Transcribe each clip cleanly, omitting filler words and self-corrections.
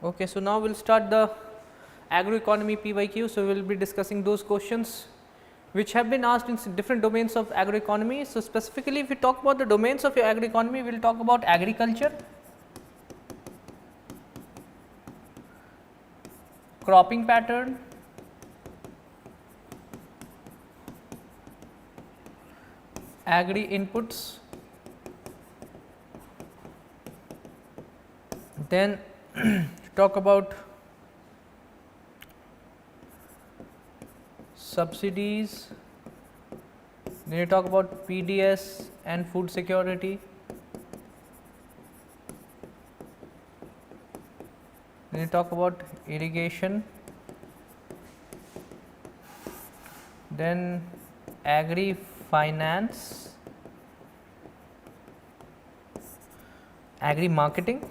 Okay, so now we will start the agroeconomy PYQ. So, we will be discussing those questions which have been asked in different domains of agroeconomy. So, specifically if we talk about the domains of your agroeconomy, we will talk about agriculture, cropping pattern, agri inputs, then talk about subsidies, then you talk about PDS and food security, then you talk about irrigation, then agri finance, agri marketing,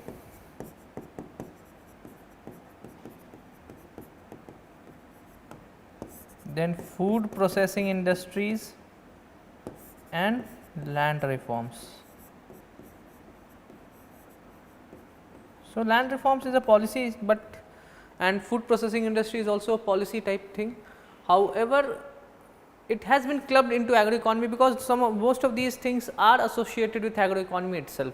then food processing industries and land reforms. So, land reforms is a policy, but and food processing industry is also a policy type thing. However, it has been clubbed into agroeconomy because most of these things are associated with agroeconomy itself.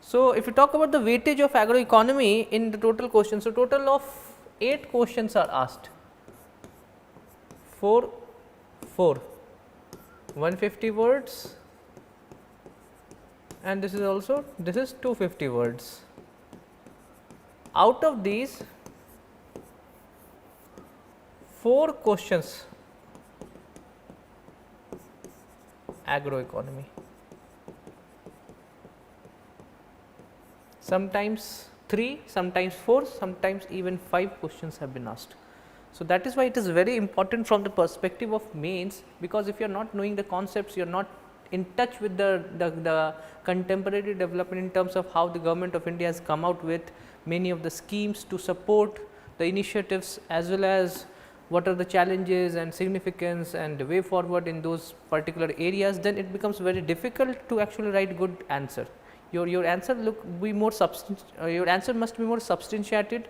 So, if you talk about the weightage of agroeconomy in the total question, so total of 8 questions are asked. 4, 150 words, and this is 250 words. Out of these 4 questions agroeconomy, sometimes 3, sometimes 4, sometimes even 5 questions have been asked. So, that is why it is very important from the perspective of mains, because if you are not knowing the concepts, you are not in touch with the contemporary development in terms of how the government of India has come out with many of the schemes to support the initiatives, as well as what are the challenges and significance and the way forward in those particular areas, then it becomes very difficult to actually write good answer. Your answer your answer must be more substantiated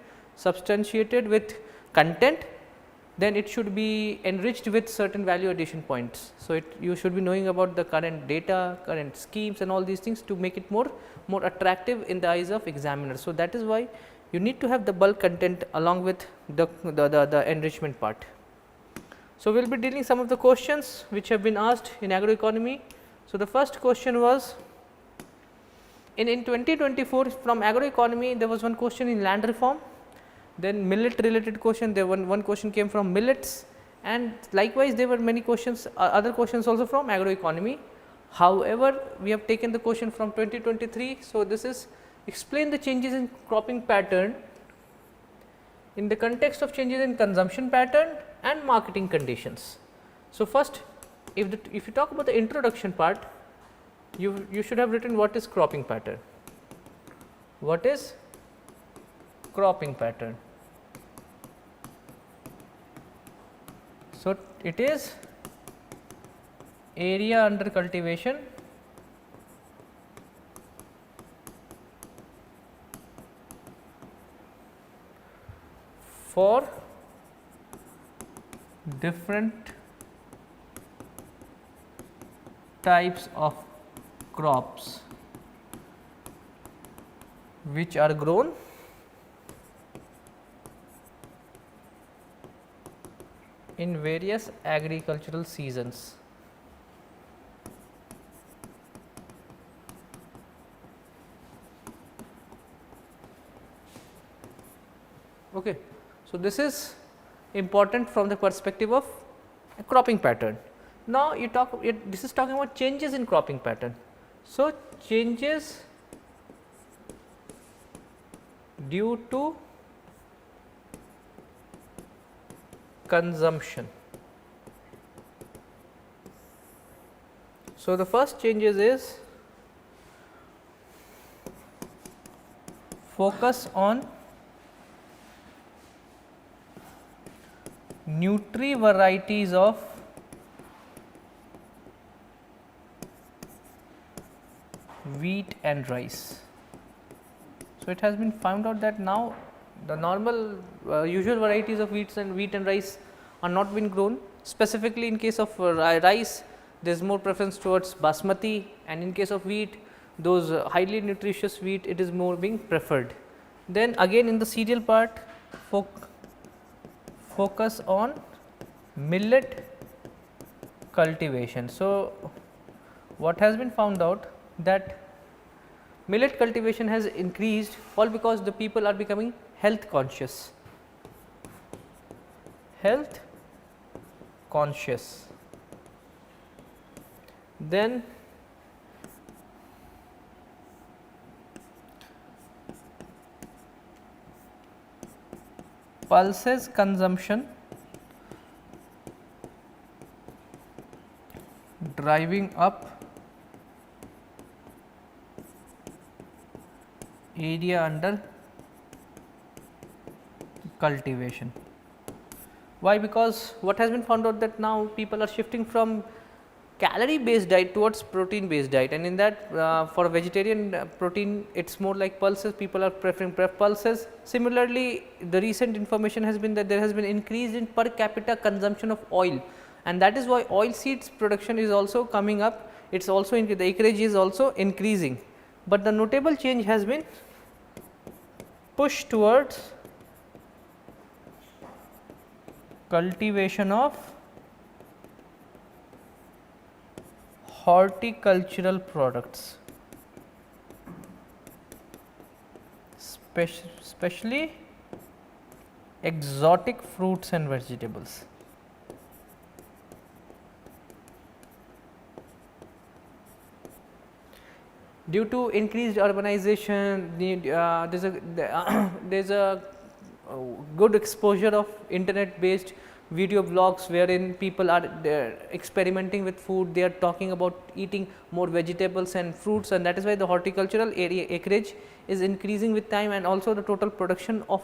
with content, then it should be enriched with certain value addition points. So, you should be knowing about the current data, current schemes and all these things to make it more attractive in the eyes of examiners. So, that is why you need to have the bulk content along with the enrichment part. So, we will be dealing some of the questions which have been asked in agroeconomy. So, the first question was in 2024 from agroeconomy, there was one question in land reform. Then millet related question, there one question came from millets, and likewise there were many questions, other questions also from agroeconomy. However, we have taken the question from 2023. So, this is explain the changes in cropping pattern in the context of changes in consumption pattern and marketing conditions. So, first if you talk about the introduction part, you should have written what is cropping pattern. What is cropping pattern? So, it is area under cultivation for different types of crops which are grown in various agricultural seasons. Okay. So, this is important from the perspective of a cropping pattern. Now, this is talking about changes in cropping pattern. So, changes due to consumption. So, the first changes is focus on nutri varieties of wheat and rice. So, it has been found out that now The normal usual varieties of wheat and rice are not being grown. Specifically in case of rice, there is more preference towards basmati, and in case of wheat, those highly nutritious wheat, it is more being preferred. Then again in the cereal part, focus on millet cultivation. So, what has been found out that millet cultivation has increased all because the people are becoming health conscious. Health conscious. Then pulses consumption driving up area under cultivation. Why? Because what has been found out that now people are shifting from calorie based diet towards protein based diet, and in that for vegetarian protein it is more like pulses, people are preferring pulses. Similarly, the recent information has been that there has been increase in per capita consumption of oil, and that is why oil seeds production is also coming up. It is also the acreage is also increasing, but the notable change has been push towards cultivation of horticultural products, especially exotic fruits and vegetables. Due to increased urbanization, there is a good exposure of internet based video blogs wherein people are experimenting with food, they are talking about eating more vegetables and fruits, and that is why the horticultural area acreage is increasing with time, and also the total production of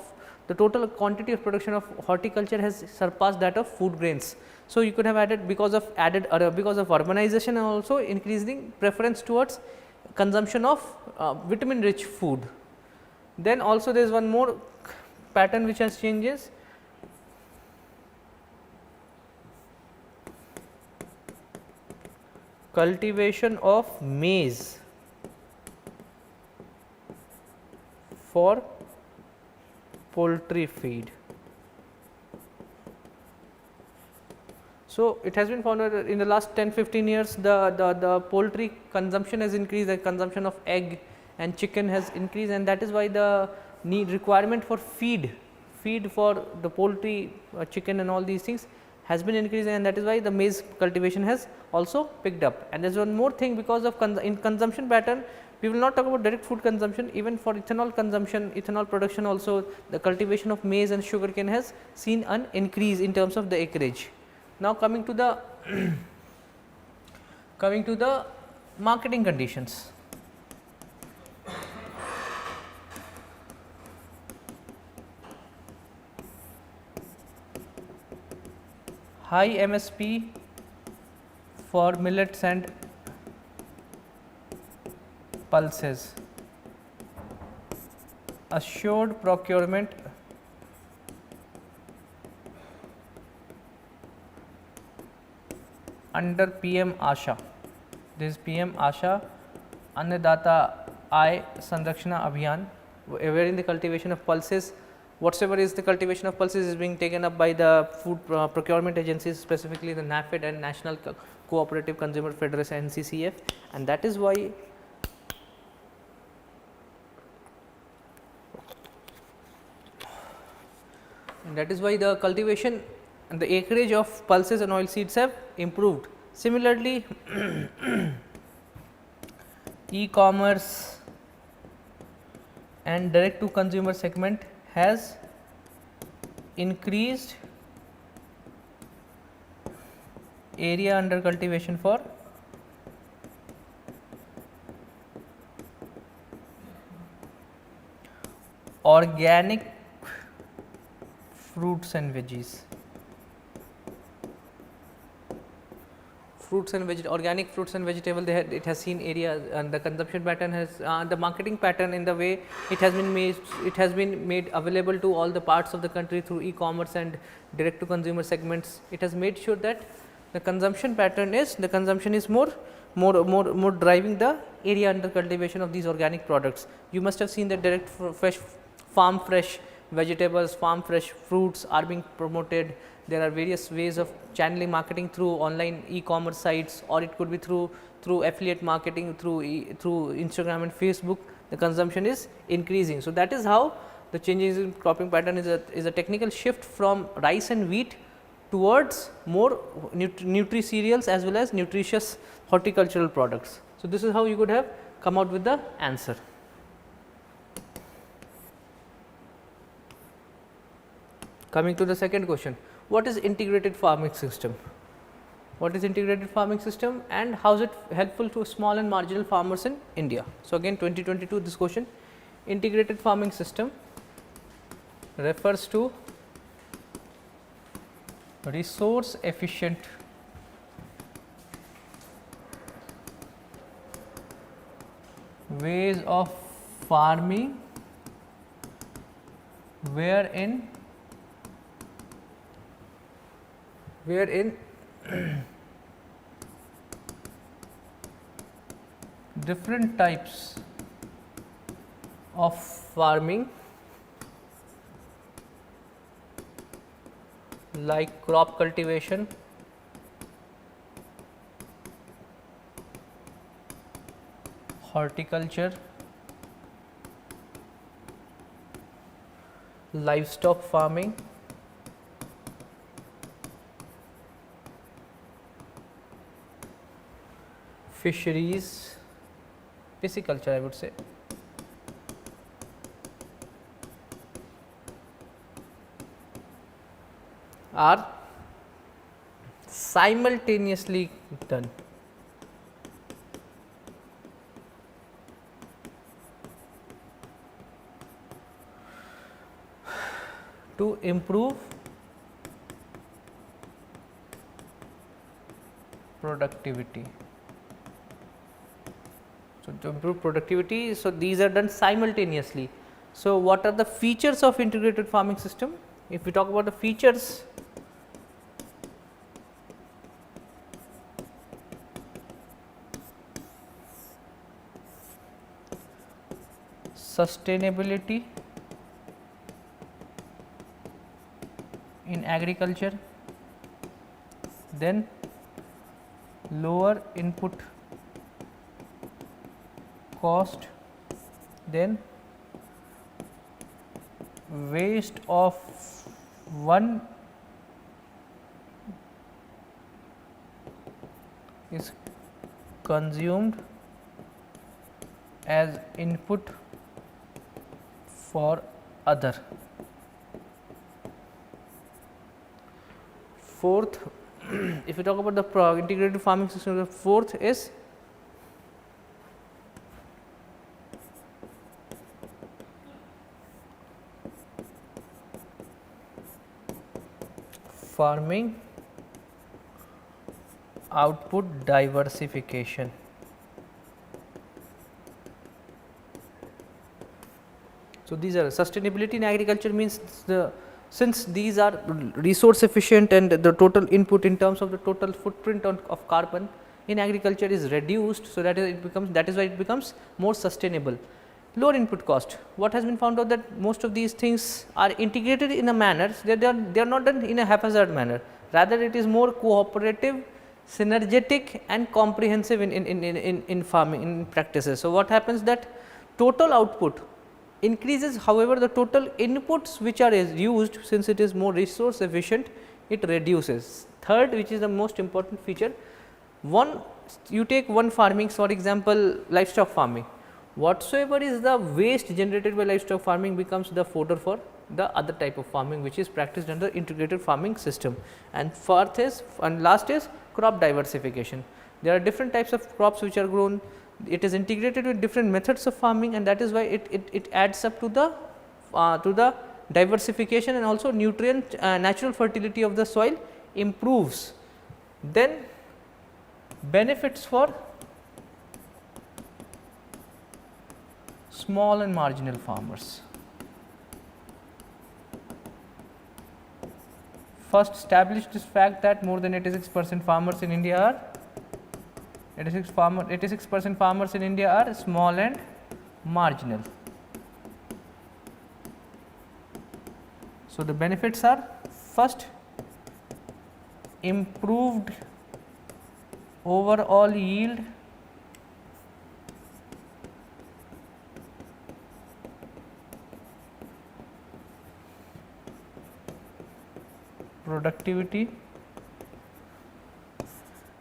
the total quantity of production of horticulture has surpassed that of food grains. So, you could have added because of urbanization and also increasing preference towards consumption of vitamin rich food. Then also there is one more pattern which has changes. Cultivation of maize for poultry feed. So, it has been found that in the last 10-15 years the poultry consumption has increased, the consumption of egg and chicken has increased, and that is why the requirement for feed for the poultry, chicken and all these things has been increasing, and that is why the maize cultivation has also picked up. And there is one more thing, because of in consumption pattern, we will not talk about direct food consumption, even for ethanol consumption, ethanol production also, the cultivation of maize and sugarcane has seen an increase in terms of the acreage. Now, coming to the marketing conditions. High MSP for millets and pulses, assured procurement under PM ASHA. This is PM ASHA Annadata Aay Sanrakshana Abhiyan, wherein the cultivation of pulses, whatsoever is the cultivation of pulses, is being taken up by the food procurement agencies, specifically the NAFED and National Cooperative Consumer Federation NCCF, and that is why the cultivation and the acreage of pulses and oil seeds have improved. Similarly, e-commerce and direct to consumer segment has increased area under cultivation for organic fruits and veggies. fruits and organic fruits and vegetable, it has seen area, and the consumption pattern has the marketing pattern in the way it has been made available to all the parts of the country through e-commerce and direct to consumer segments. It has made sure that the consumption pattern is more driving the area under cultivation of these organic products. You must have seen that direct fresh farm fresh vegetables, farm fresh fruits are being promoted. There are various ways of channeling marketing through online e-commerce sites, or it could be through affiliate marketing through Instagram and Facebook. The consumption is increasing. So, that is how the changes in cropping pattern is a technical shift from rice and wheat towards more nutri cereals as well as nutritious horticultural products. So, this is how you could have come out with the answer. Coming to the second question, what is integrated farming system? What is integrated farming system and how is it helpful to small and marginal farmers in India? So, again 2022 this question, integrated farming system refers to resource efficient ways of farming wherein different types of farming like crop cultivation, horticulture, livestock farming, fisheries, pisciculture I would say, are simultaneously done. To improve productivity. So, to improve productivity, so these are done simultaneously. So, what are the features of integrated farming system? If we talk about the features, sustainability in agriculture, then lower input cost, then waste of one is consumed as input for other. Fourth, if we talk about the integrated farming system, the fourth is farming output diversification. So, these are sustainability in agriculture means since these are resource efficient and the total input in terms of the total footprint of carbon in agriculture is reduced. So, that is why it becomes more sustainable. Lower input cost, what has been found out that most of these things are integrated in a manner, they are not done in a haphazard manner, rather it is more cooperative, synergetic and comprehensive in farming, in practices. So, what happens that total output increases, however, the total inputs which are used, since it is more resource efficient, it reduces. Third, which is the most important feature, you take one farming, for example, livestock farming, whatsoever is the waste generated by livestock farming becomes the fodder for the other type of farming which is practiced under integrated farming system. And fourth is, and last is crop diversification. There are different types of crops which are grown, it is integrated with different methods of farming, and that is why it adds up to the diversification, and also nutrient natural fertility of the soil improves. Then benefits for small and marginal farmers. First, establish this fact that more than 86% farmers in India are 86% farmers in India are small and marginal. So, the benefits are first, improved overall yield, productivity,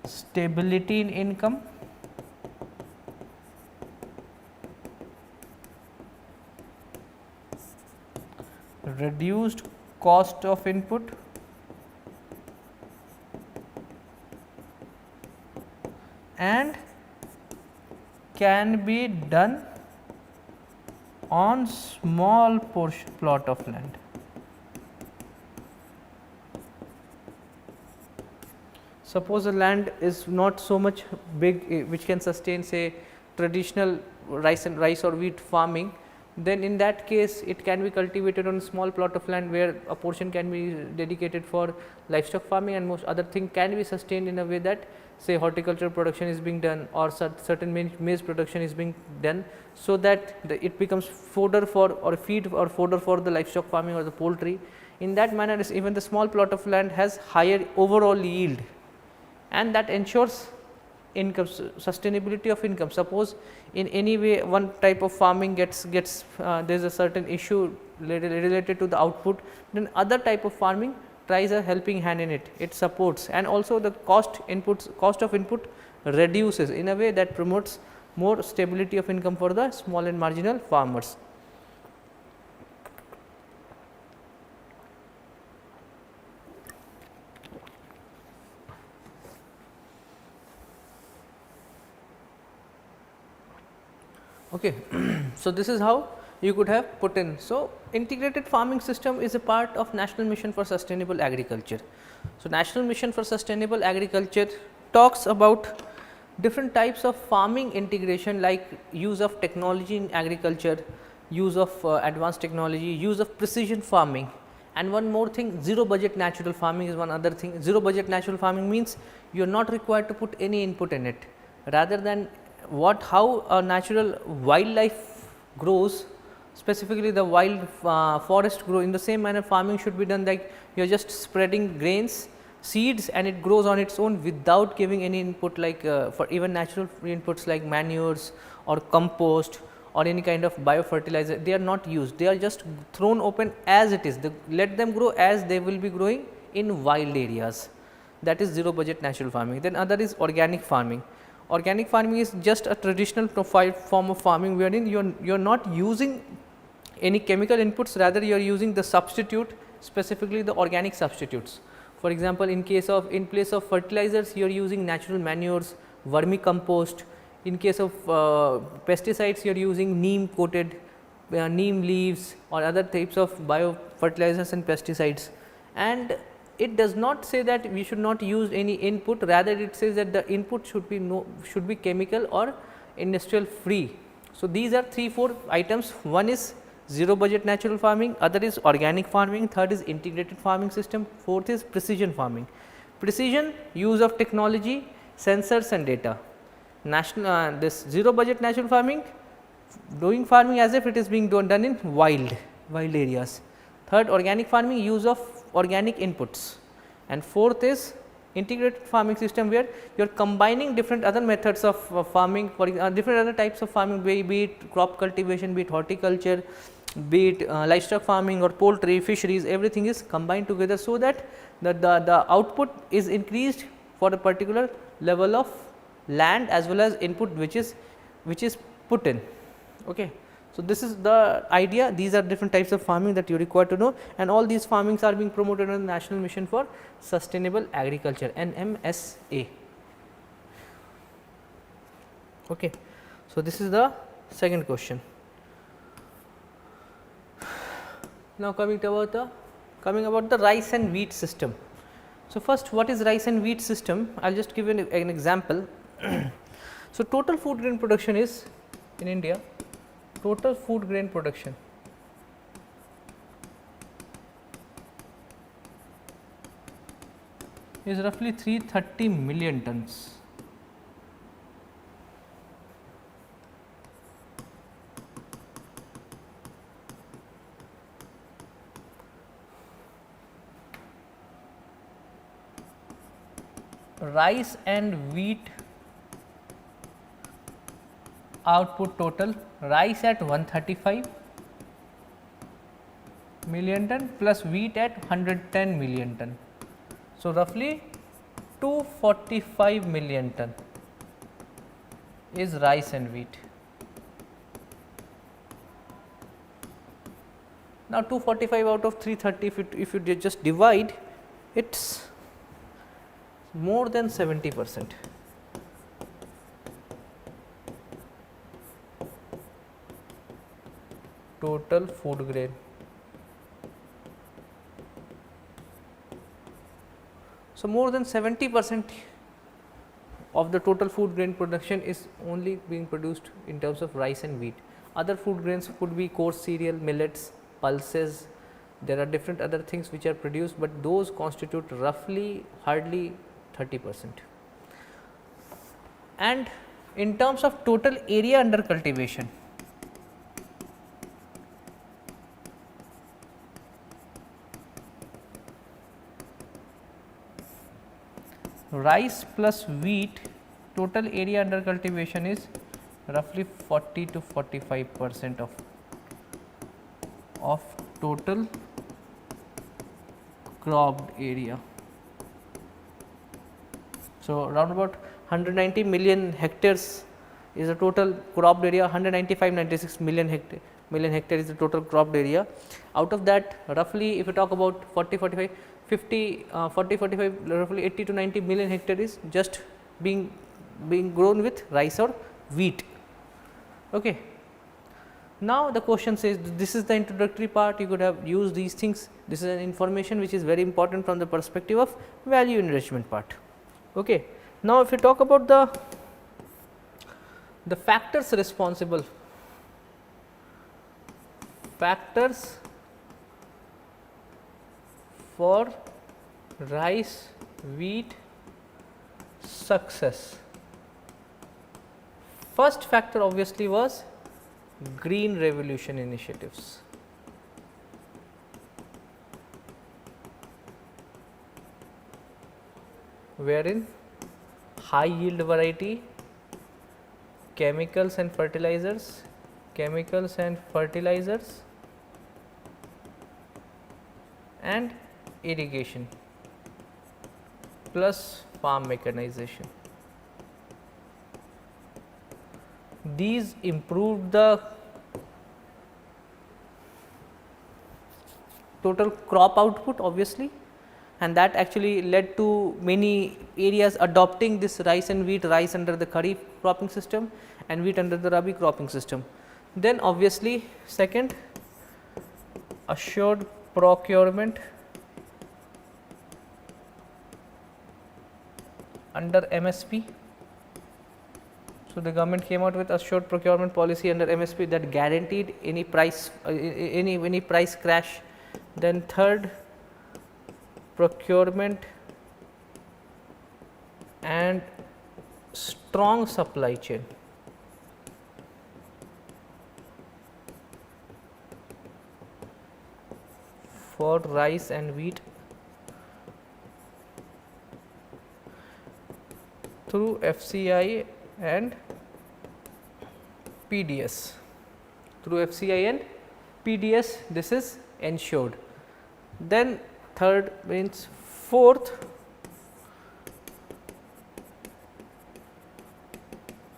stability in income, reduced cost of input, and can be done on small plot of land. Suppose the land is not so much big which can sustain say traditional rice or wheat farming, then in that case it can be cultivated on a small plot of land where a portion can be dedicated for livestock farming and most other thing can be sustained in a way that say horticultural production is being done or certain maize production is being done, so that it becomes fodder for or feed or fodder for the livestock farming or the poultry. In that manner even the small plot of land has higher overall yield, and that ensures income, sustainability of income. Suppose in any way one type of farming gets there is a certain issue related to the output, then other type of farming tries a helping hand in it, it supports, and also the cost of input reduces in a way that promotes more stability of income for the small and marginal farmers. Okay. So, this is how you could have put in. So, integrated farming system is a part of National Mission for Sustainable Agriculture. So, National Mission for Sustainable Agriculture talks about different types of farming integration, like use of technology in agriculture, use of advanced technology, use of precision farming, and one more thing, zero budget natural farming is one other thing. Zero budget natural farming means you are not required to put any input in it, rather than how a natural wildlife grows, specifically the wild forest grow, in the same manner farming should be done, like you are just spreading grains, seeds, and it grows on its own without giving any input, like for even natural inputs like manures or compost or any kind of biofertilizer, they are not used, they are just thrown open as it is, let them grow as they will be growing in wild areas. That is zero budget natural farming. Then other is organic farming. Organic farming is just a traditional form of farming wherein you are not using any chemical inputs, rather you are using the substitute, specifically the organic substitutes. For example, in place of fertilizers you are using natural manures, vermicompost. In case of pesticides you are using neem coated neem leaves or other types of biofertilizers and pesticides. And it does not say that we should not use any input, rather it says that the input should be chemical or industrial free. So, these are 3-4 items. One is zero budget natural farming, other is organic farming, third is integrated farming system, fourth is precision farming. Precision, use of technology, sensors and data. This zero budget natural farming, doing farming as if it is being done in wild areas. Third, organic farming, use of organic inputs, and fourth is integrated farming system, where you are combining different other methods of farming, for different other types of farming, be it crop cultivation, be it horticulture, be it livestock farming or poultry, fisheries, everything is combined together, so that the output is increased for a particular level of land as well as input which is put in. Okay. So, this is the idea, these are different types of farming that you require to know, and all these farmings are being promoted on the National Mission for Sustainable Agriculture, NMSA. Okay. So, this is the second question. Now, coming about the rice and wheat system. So, first what is rice and wheat system? I will just give you an example. So, total food grain production is in India, total food grain production is roughly 330 million tons. Rice and wheat output total, rice at 135 million ton plus wheat at 110 million ton. So, roughly 245 million ton is rice and wheat. Now, 245 out of 330, if you just divide, it is more than 70%. Total food grain. So, more than 70% of the total food grain production is only being produced in terms of rice and wheat. Other food grains could be coarse cereal, millets, pulses. There are different other things which are produced, but those constitute roughly hardly 30%. And in terms of total area under cultivation, rice plus wheat total area under cultivation is roughly 40 to 45% of total cropped area. So, around about 190 million hectares is the total cropped area, 195-96 million hectare is the total cropped area. Out of that, roughly if you talk about 40-45, 40-45, roughly 80 to 90 million hectare is just being grown with rice or wheat. Okay. Now, the question says, this is the introductory part, you could have used these things. This is an information which is very important from the perspective of value enrichment part. Okay. Now, if you talk about the factors responsible, factors for rice wheat success. First factor obviously was green revolution initiatives. Wherein high yield variety, chemicals and fertilizers, and irrigation plus farm mechanization. These improved the total crop output obviously, and that actually led to many areas adopting this rice and wheat, rice under the Kharif cropping system and wheat under the Rabi cropping system. Then obviously, second, assured procurement under MSP. So, the government came out with assured procurement policy under MSP that guaranteed any price any price crash. Then third, procurement and strong supply chain. For rice and wheat through FCI and PDS. Through FCI and PDS, this is ensured. Then third means fourth,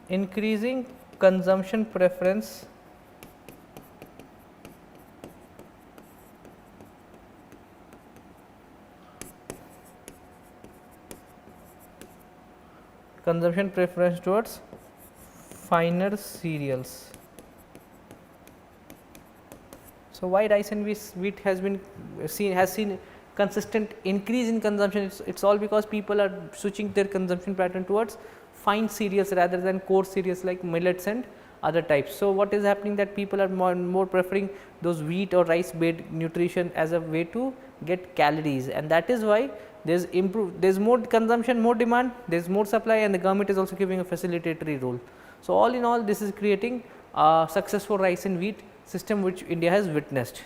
increasing consumption preference towards finer cereals. So, why rice and wheat has seen consistent increase in consumption, it's all because people are switching their consumption pattern towards fine cereals rather than coarse cereals like millets and other types. So, what is happening that people are more and more preferring those wheat or rice based nutrition as a way to get calories, and that is why there is more consumption, more demand, there is more supply, and the government is also giving a facilitatory role. So, all in all, this is creating a successful rice and wheat system which India has witnessed.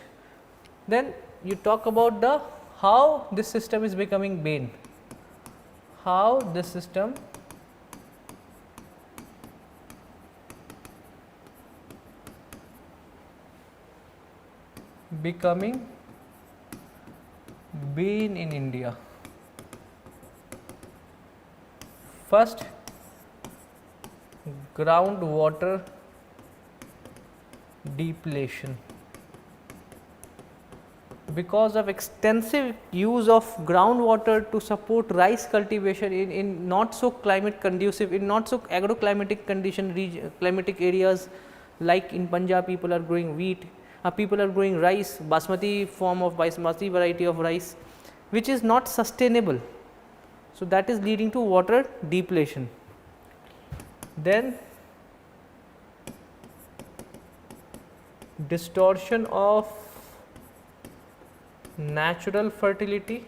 Then you talk about the how this system is becoming bane, how this system becoming bane in India. First, groundwater depletion. Because of extensive use of groundwater to support rice cultivation in not so climate conducive, in not so agroclimatic climatic areas like in Punjab, people are growing wheat, people are growing rice, basmati form of basmati variety of rice, which is not sustainable. So, that is leading to water depletion. Then distortion of natural fertility,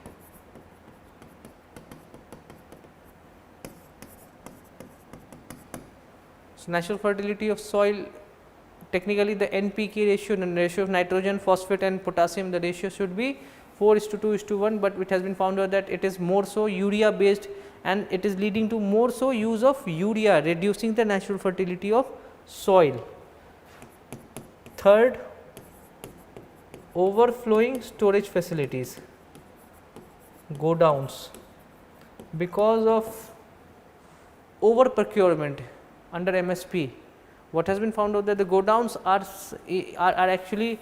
so natural fertility of soil, technically the NPK ratio, the ratio of nitrogen, phosphate and potassium, the ratio should be 4:2:1, but it has been found out that it is more so urea based, and it is leading to more so use of urea, reducing the natural fertility of soil. Third, overflowing storage facilities, godowns, because of over procurement under MSP. What has been found out that the godowns are actually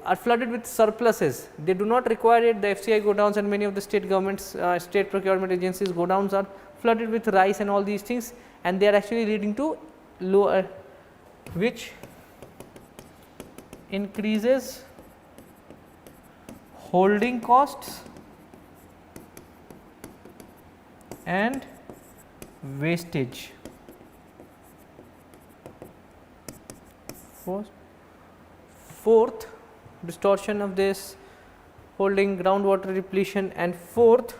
are flooded with surpluses. They do not require it. The FCI godowns and many of the state governments, state procurement agencies godowns are flooded with rice and all these things, and they are actually leading to lower, which increases holding costs and wastage. Fourth, distortion of this holding, groundwater depletion, and fourth,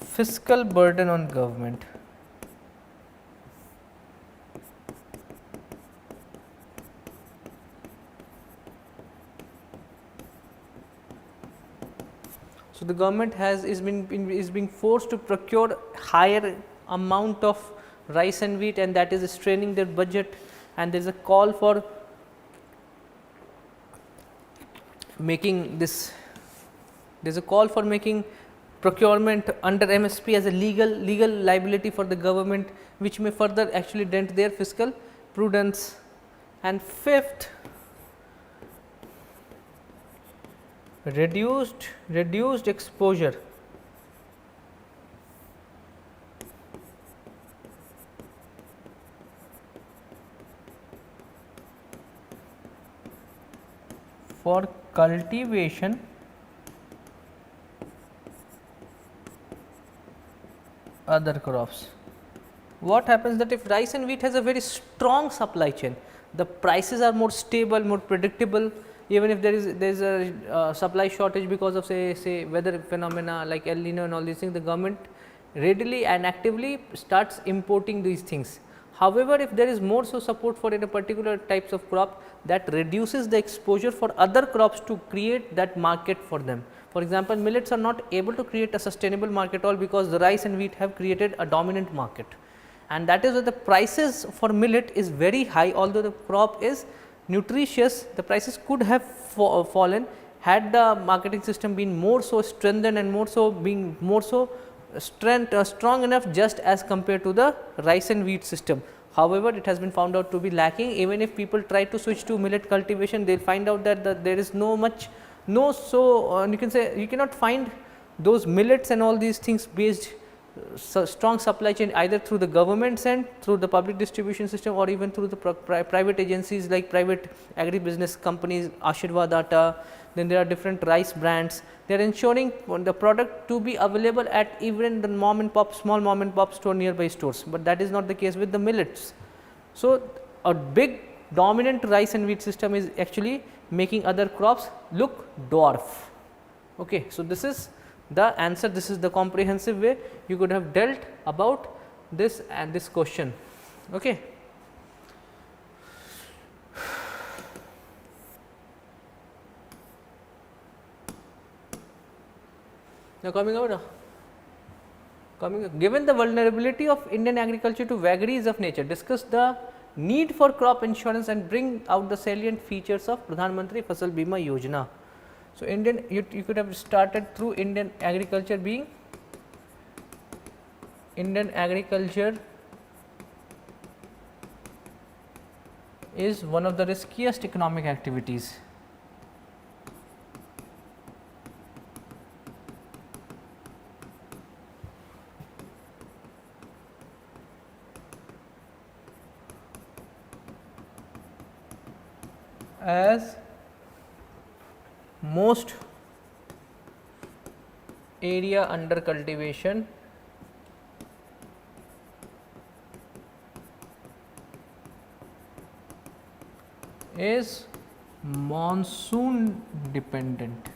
fiscal burden on government. So, the government is being forced to procure higher amount of rice and wheat, and that is straining their budget, and there is a call for making this, there is a call for making procurement under MSP as a legal liability for the government, which may further actually dent their fiscal prudence. And fifth, reduced exposure for cultivation other crops. What happens that if rice and wheat has a very strong supply chain, the prices are more stable, more predictable. Even if there is a supply shortage because of say weather phenomena like El Nino and all these things, the government readily and actively starts importing these things. However, if there is more so support for in a particular types of crop, that reduces the exposure for other crops to create that market for them. For example, millets are not able to create a sustainable market at all because the rice and wheat have created a dominant market, and that is why the prices for millet is very high. Although the crop is nutritious, the prices could have fallen had the marketing system been more so strengthened and more so being more so strong enough just as compared to the rice and wheat system. However, it has been found out to be lacking. Even if people try to switch to millet cultivation, they will find out that there is you can say you cannot find those millets and all these things based strong supply chain either through the government's end, through the public distribution system, or even through the private agencies like private agribusiness companies, Ashirvad Atta. Then there are different rice brands. They are ensuring the product to be available at even the mom and pop, small mom and pop store, nearby stores, but that is not the case with the millets. So, a big dominant rice and wheat system is actually making other crops look dwarf. Okay. So, this is the answer, this is the comprehensive way you could have dealt about this and this question. Okay. Now, given the vulnerability of Indian agriculture to vagaries of nature, discuss the need for crop insurance and bring out the salient features of Pradhan Mantri Fasal Bima Yojana. So, you could have started through Indian agriculture being Indian agriculture is one of the riskiest economic activities. As most area under cultivation is monsoon dependent.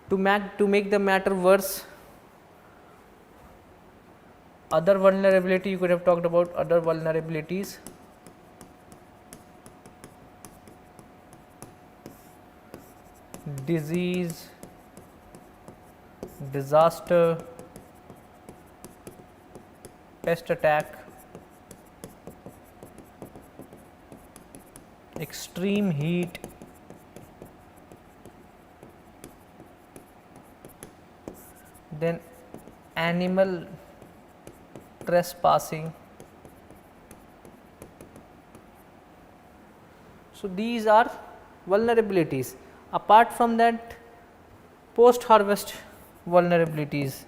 To make the matter worse, other vulnerability, you could have talked about other vulnerabilities. Disease, disaster, pest attack, extreme heat, then animal trespassing. So, these are vulnerabilities. Apart from that, post harvest vulnerabilities.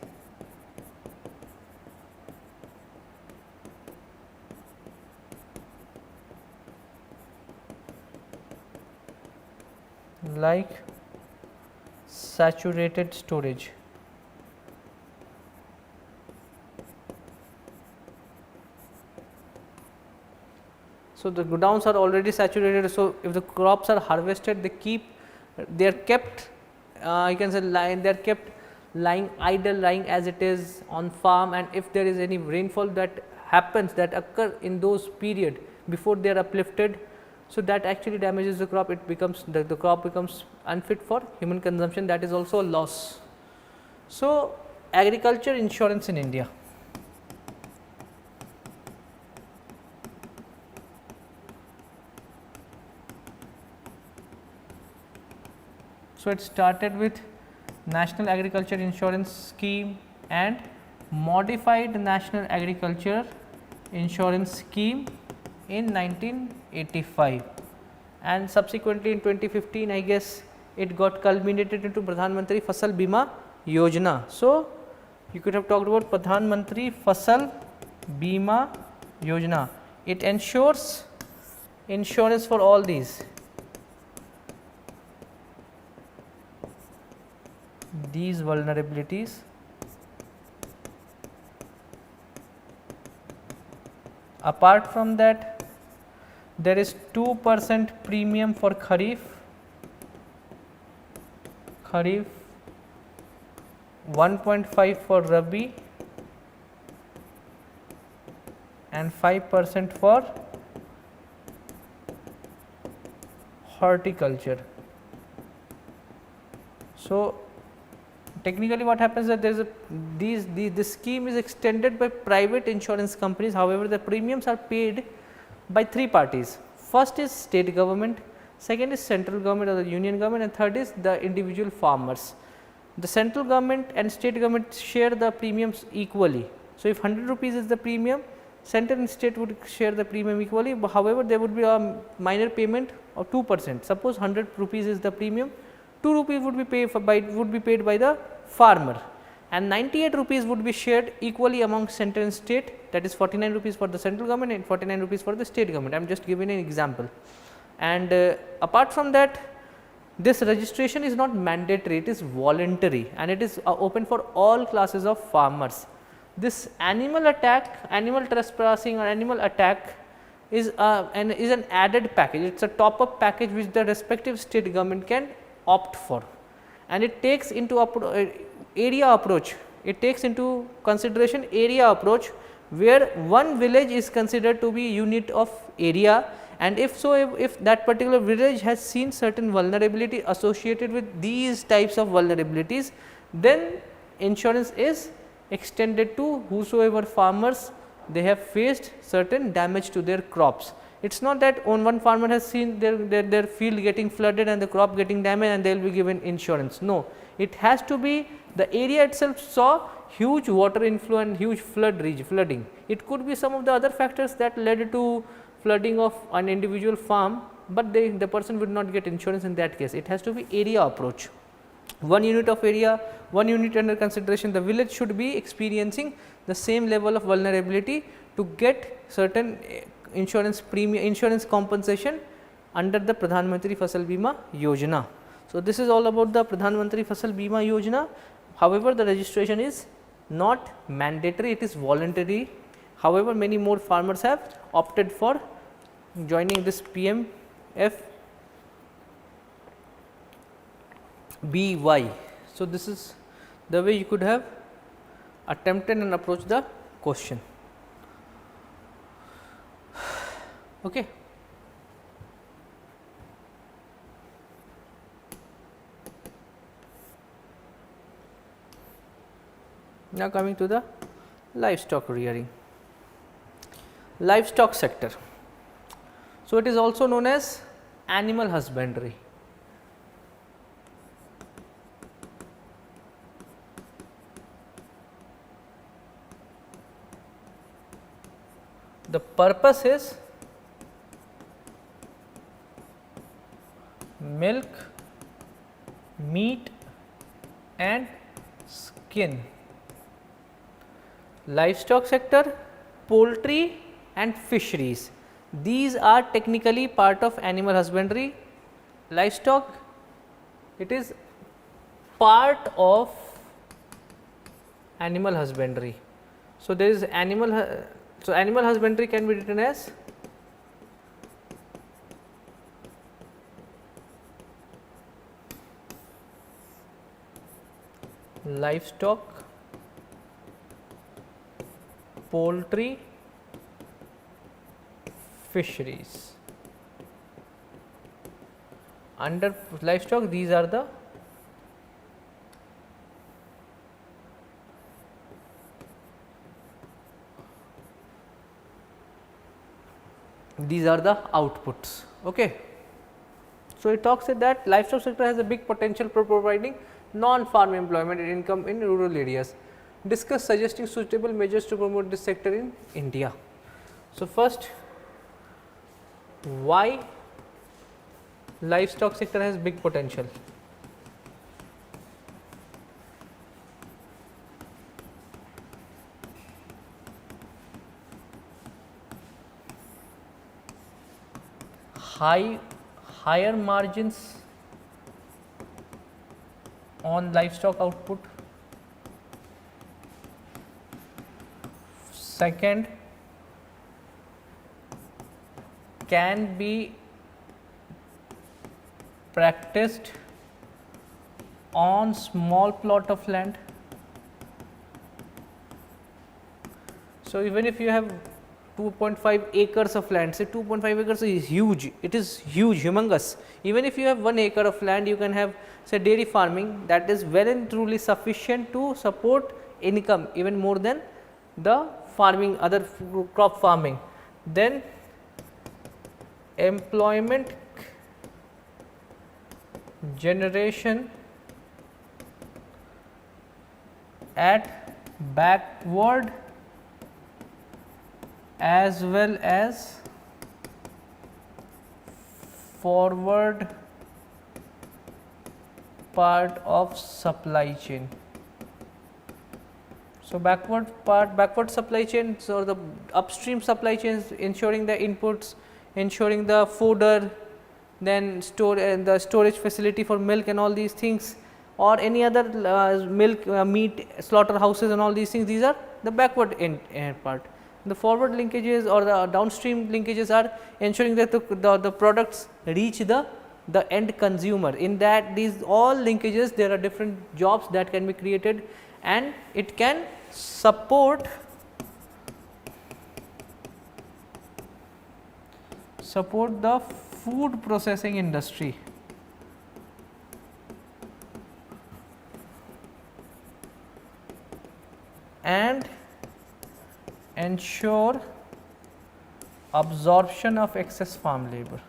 Like saturated storage. So, the godowns are already saturated. So, if the crops are harvested, they are kept, you can say they are kept lying idle, lying as it is on farm, and if there is any rainfall that happens, that occur in those period before they are uplifted, so that actually damages the crop. It becomes the crop becomes unfit for human consumption. That is also a loss. So, agriculture insurance in India. So, it started with National Agriculture Insurance Scheme and Modified National Agriculture Insurance Scheme in 1985, and subsequently in 2015, I guess it got culminated into Pradhan Mantri Fasal Bima Yojana. So, you could have talked about Pradhan Mantri Fasal Bima Yojana. It ensures insurance for all these vulnerabilities. Apart from that, there is 2% premium for Kharif, 1.5 for Rabi, and 5% for horticulture. So, technically what happens is that there is this scheme is extended by private insurance companies. However, the premiums are paid by three parties. First is state government, second is central government or the union government, and third is the individual farmers. The central government and state government share the premiums equally. So, if 100 rupees is the premium, central and state would share the premium equally. However, there would be a minor payment of 2%. Suppose 100 rupees is the premium, 2 rupees would be paid by the farmer, and 98 rupees would be shared equally among center and state, that is 49 rupees for the central government and 49 rupees for the state government. I am just giving an example. And apart from that, this registration is not mandatory, it is voluntary, and it is open for all classes of farmers. This animal attack, animal trespassing or animal attack is an added package, it is a top up package which the respective state government can opt for, and it takes into area approach, it takes into consideration area approach, where one village is considered to be unit of area, and if so, if that particular village has seen certain vulnerability associated with these types of vulnerabilities, then insurance is extended to whosoever farmers they have faced certain damage to their crops. It is not that one farmer has seen their field getting flooded and the crop getting damaged and they will be given insurance. No, it has to be the area itself saw huge water inflow and huge flooding. It could be some of the other factors that led to flooding of an individual farm, but the person would not get insurance in that case. It has to be area approach. One unit of area, one unit under consideration, the village should be experiencing the same level of vulnerability to get certain insurance premium, insurance compensation under the Pradhan Mantri Fasal Bima Yojana. So, this is all about the Pradhan Mantri Fasal Bima Yojana. However, the registration is not mandatory, it is voluntary. However, many more farmers have opted for joining this PMF BY. So, this is the way you could have attempted and approached the question. Okay. Now, coming to the livestock rearing, livestock sector. So, it is also known as animal husbandry. The purpose is milk, meat and skin. Livestock sector, poultry and fisheries, these are technically part of animal husbandry. Livestock, it is part of animal husbandry. So, there is animal husbandry can be written as livestock, poultry, fisheries. Under livestock, these are the outputs. Okay. So, it talks that livestock sector has a big potential for providing non-farm employment and income in rural areas. Discuss suggesting suitable measures to promote this sector in India. So, first, why livestock sector has big potential? Higher margins on livestock output. Second, can be practiced on small plot of land. So, even if you have 2.5 acres of land, say 2.5 acres is huge, it is huge, humongous. Even if you have 1 acre of land, you can have say dairy farming, that is well and truly sufficient to support income even more than the farming, other crop farming. Then employment generation at backward as well as forward part of supply chain. So, backward supply chain, so the upstream supply chains ensuring the inputs, ensuring the fodder, then the storage facility for milk and all these things, or any other milk, meat, slaughterhouses and all these things, these are the backward end part. The forward linkages or the downstream linkages are ensuring that the products reach the end consumer. In that, these all linkages, there are different jobs that can be created, and it can support the food processing industry. And ensure absorption of excess farm labor.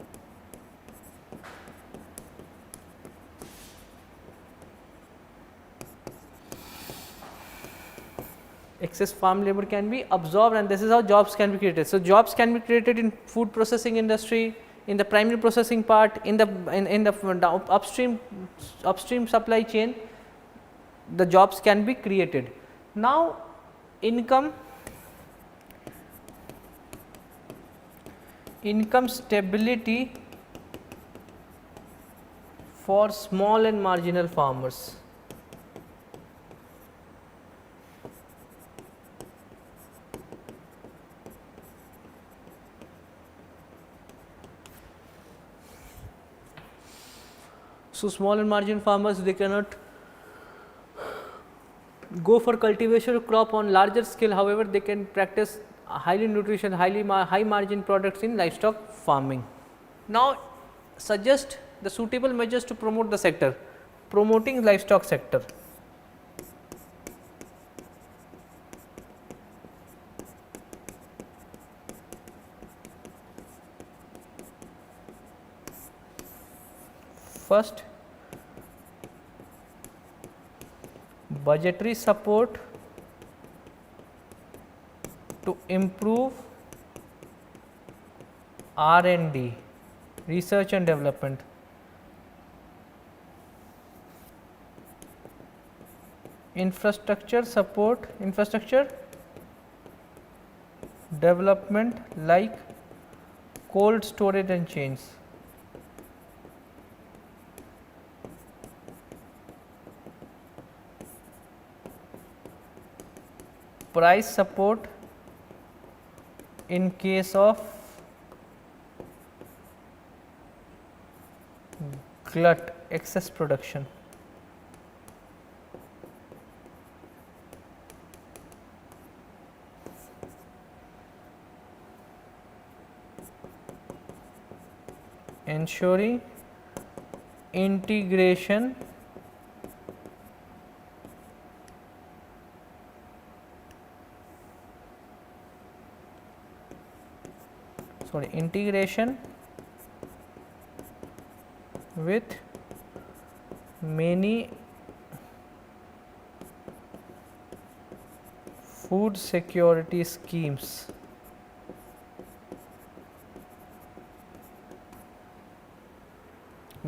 Excess farm labor can be absorbed, and this is how jobs can be created. So, jobs can be created in food processing industry, in the primary processing part, in the upstream supply chain, the jobs can be created. Now, income stability for small and marginal farmers. So, small and marginal farmers, they cannot go for cultivation of crop on larger scale, however, they can practice highly nutrition, high margin products in livestock farming. Now, suggest the suitable measures to promote the sector. Promoting livestock sector. First, budgetary support to improve R&D, research and development. Infrastructure support, infrastructure development like cold storage and chains. Price support in case of glut, excess production. Ensuring integration with many food security schemes.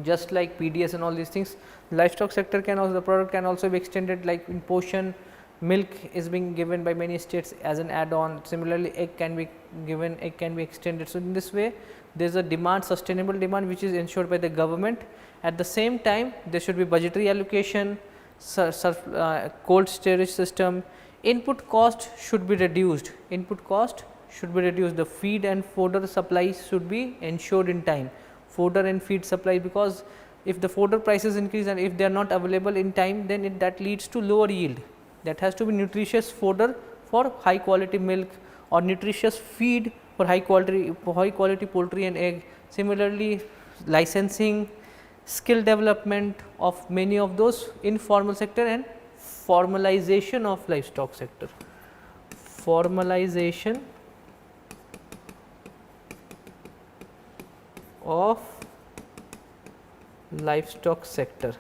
Just like PDS and all these things, livestock sector can also, the product can also be extended, like in portion milk is being given by many states as an add-on. Similarly, egg can be given, egg can be extended. So, in this way there is a demand, sustainable demand, which is ensured by the government. At the same time, there should be budgetary allocation, cold storage system. Input cost should be reduced, the feed and fodder supplies should be ensured in time, fodder and feed supply, because if the fodder prices increase and if they are not available in time, then that leads to lower yield. That has to be nutritious fodder for high quality milk, or nutritious feed for high quality poultry and egg. Similarly, licensing, skill development of many of those informal sector, and formalization of livestock sector. Formalization of livestock sector.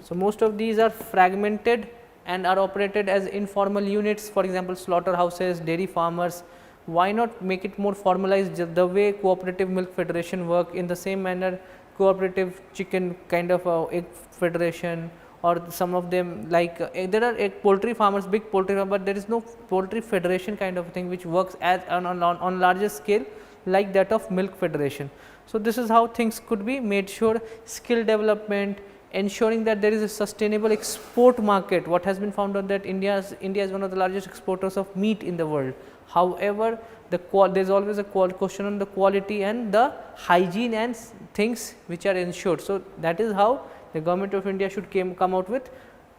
So, most of these are fragmented and are operated as informal units, for example, slaughterhouses, dairy farmers. Why not make it more formalized, the way Cooperative Milk Federation work? In the same manner, cooperative chicken kind of egg federation, or some of them like there are egg poultry farmers, big poultry farmers, but there is no poultry federation kind of thing which works as on larger scale like that of milk federation. So, this is how things could be made sure: skill development, ensuring that there is a sustainable export market. What has been found out that India is one of the largest exporters of meat in the world. However, there is always a question on the quality and the hygiene and things which are ensured. So, that is how the government of India should come out with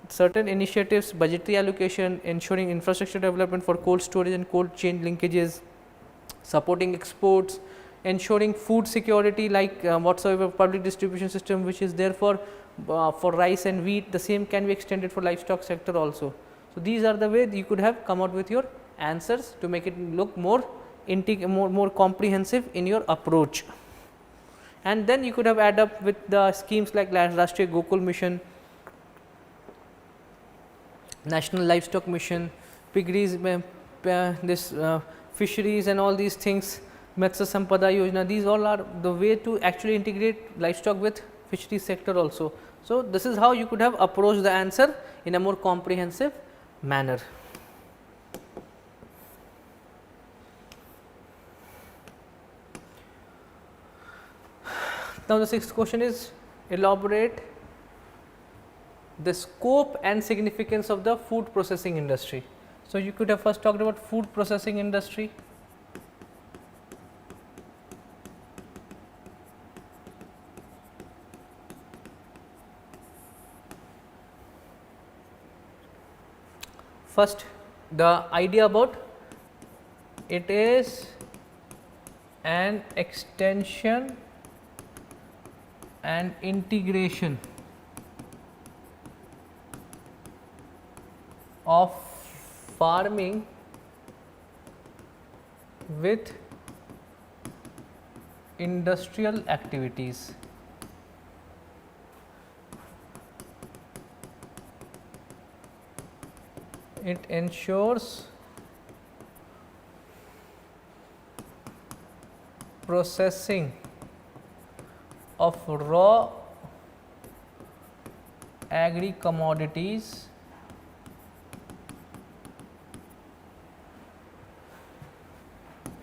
certain initiatives: budgetary allocation, ensuring infrastructure development for cold storage and cold chain linkages, supporting exports, ensuring food security, like whatsoever public distribution system which is there for rice and wheat, the same can be extended for livestock sector also. So, these are the way you could have come out with your answers to make it look more comprehensive in your approach. And then you could have add up with the schemes like Rashtriya Gokul Mission, National Livestock Mission, piggeries, fisheries and all these things, Matsya Sampada Yojana. These all are the way to actually integrate livestock with fisheries sector also. So, this is how you could have approached the answer in a more comprehensive manner. Now, the sixth question is elaborate the scope and significance of the food processing industry. So, you could have first talked about food processing industry. First, the idea about it is an extension and integration of farming with industrial activities. It ensures processing of raw agri commodities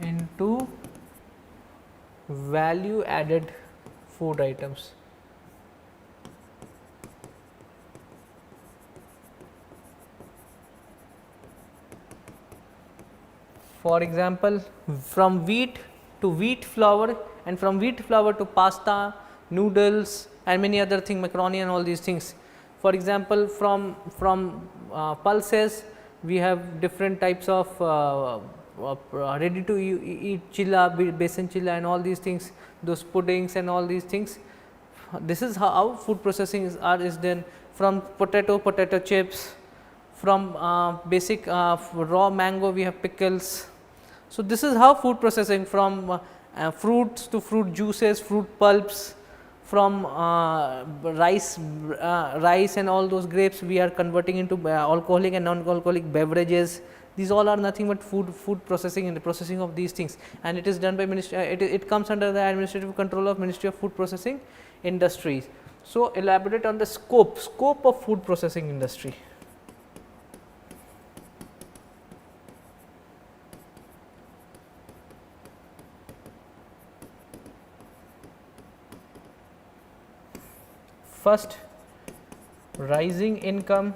into value added food items. For example, from wheat to wheat flour, and from wheat flour to pasta, noodles and many other things, macaroni and all these things. For example, from pulses we have different types of ready to eat chilla, besan chilla and all these things, those puddings and all these things. This is how food processing is done. From potato chips, from basic raw mango we have pickles. So, this is how food processing, from fruits to fruit juices, fruit pulps, from rice and all those grapes we are converting into alcoholic and non-alcoholic beverages. These all are nothing but food processing and the processing of these things, and it is done by it comes under the administrative control of Ministry of Food Processing Industries. So, elaborate on the scope of food processing industry. First, rising income,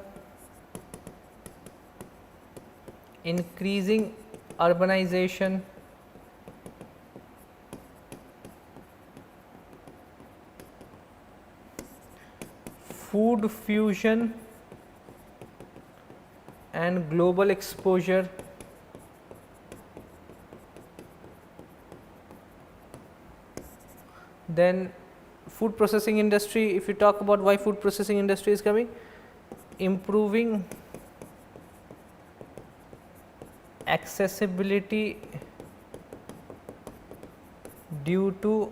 increasing urbanization, food fusion and global exposure, then food processing industry. If you talk about why food processing industry is coming, improving accessibility due to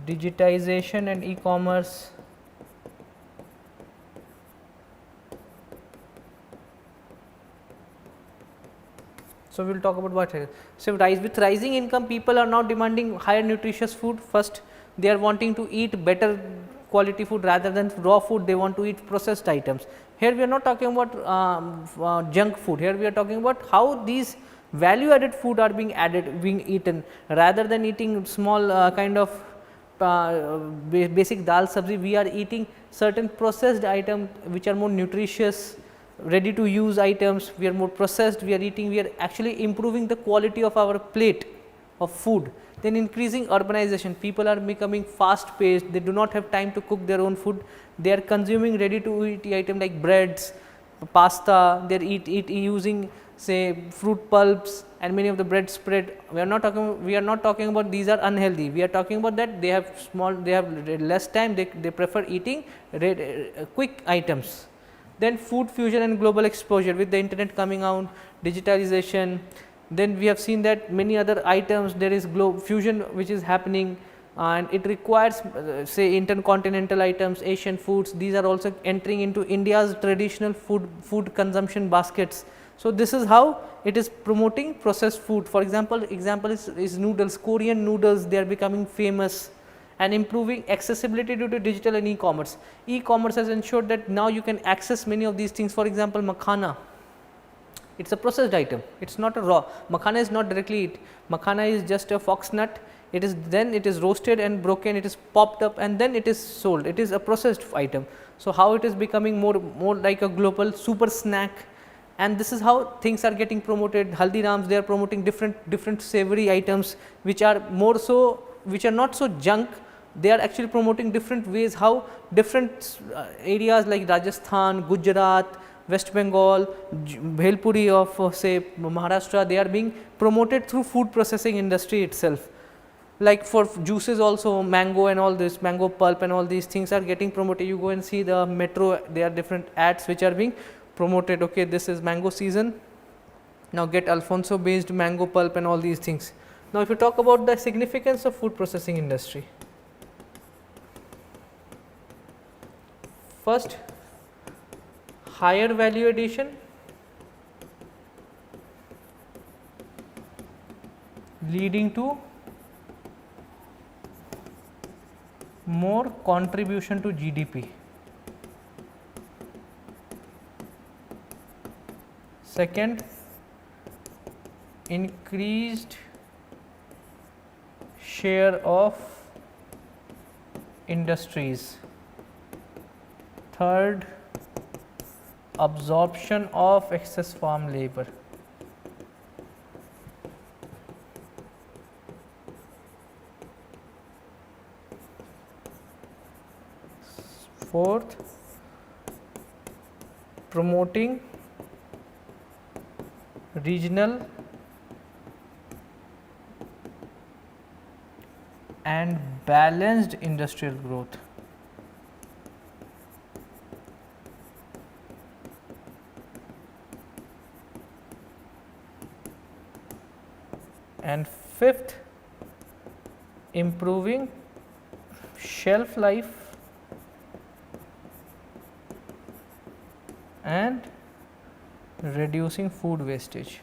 digitization and e-commerce, so we will talk about what. So, with rising income, people are now demanding higher nutritious food. First, they are wanting to eat better quality food rather than raw food, they want to eat processed items. Here we are not talking about junk food, here we are talking about how these value added food are being eaten, rather than eating small kind of basic dal sabzi, we are eating certain processed items which are more nutritious, ready to use items, we are more processed, we are eating, we are actually improving the quality of our plate of food. Then increasing urbanization, people are becoming fast paced, they do not have time to cook their own food, they are consuming ready to eat item like breads, pasta, they are using say fruit pulps and many of the bread spread. We are not talking about these are unhealthy, we are talking about that they have less time, they prefer eating quick items. Then food fusion and global exposure, with the internet coming out, digitalization, then we have seen that many other items, there is fusion which is happening, and it requires say intercontinental items, Asian foods, these are also entering into India's traditional food consumption baskets. So, this is how it is promoting processed food. For example is noodles, Korean noodles, they are becoming famous, and improving accessibility due to digital and e-commerce. E-commerce has ensured that now you can access many of these things. For example, makhana, it is a processed item, it is not a raw. Makhana is not directly eat, makhana is just a fox nut, it is roasted and broken, it is popped up and then it is sold, it is a processed item. So, how it is becoming more like a global super snack, and this is how things are getting promoted. Haldirams, they are promoting different savory items which are which are not so junk, they are actually promoting different ways how different areas like Rajasthan, Gujarat, West Bengal, Bhelpuri of say Maharashtra, they are being promoted through food processing industry itself. Like for juices also, mango and all this, mango pulp and all these things are getting promoted. You go and see the metro, there are different ads which are being promoted. Okay, this is mango season, now get Alfonso based mango pulp and all these things. Now, if you talk about the significance of food processing industry, first, higher value addition, leading to more contribution to GDP. Second, increased share of industries. Third, absorption of excess farm labor. Fourth, promoting regional and balanced industrial growth. And fifth, improving shelf life and reducing food wastage.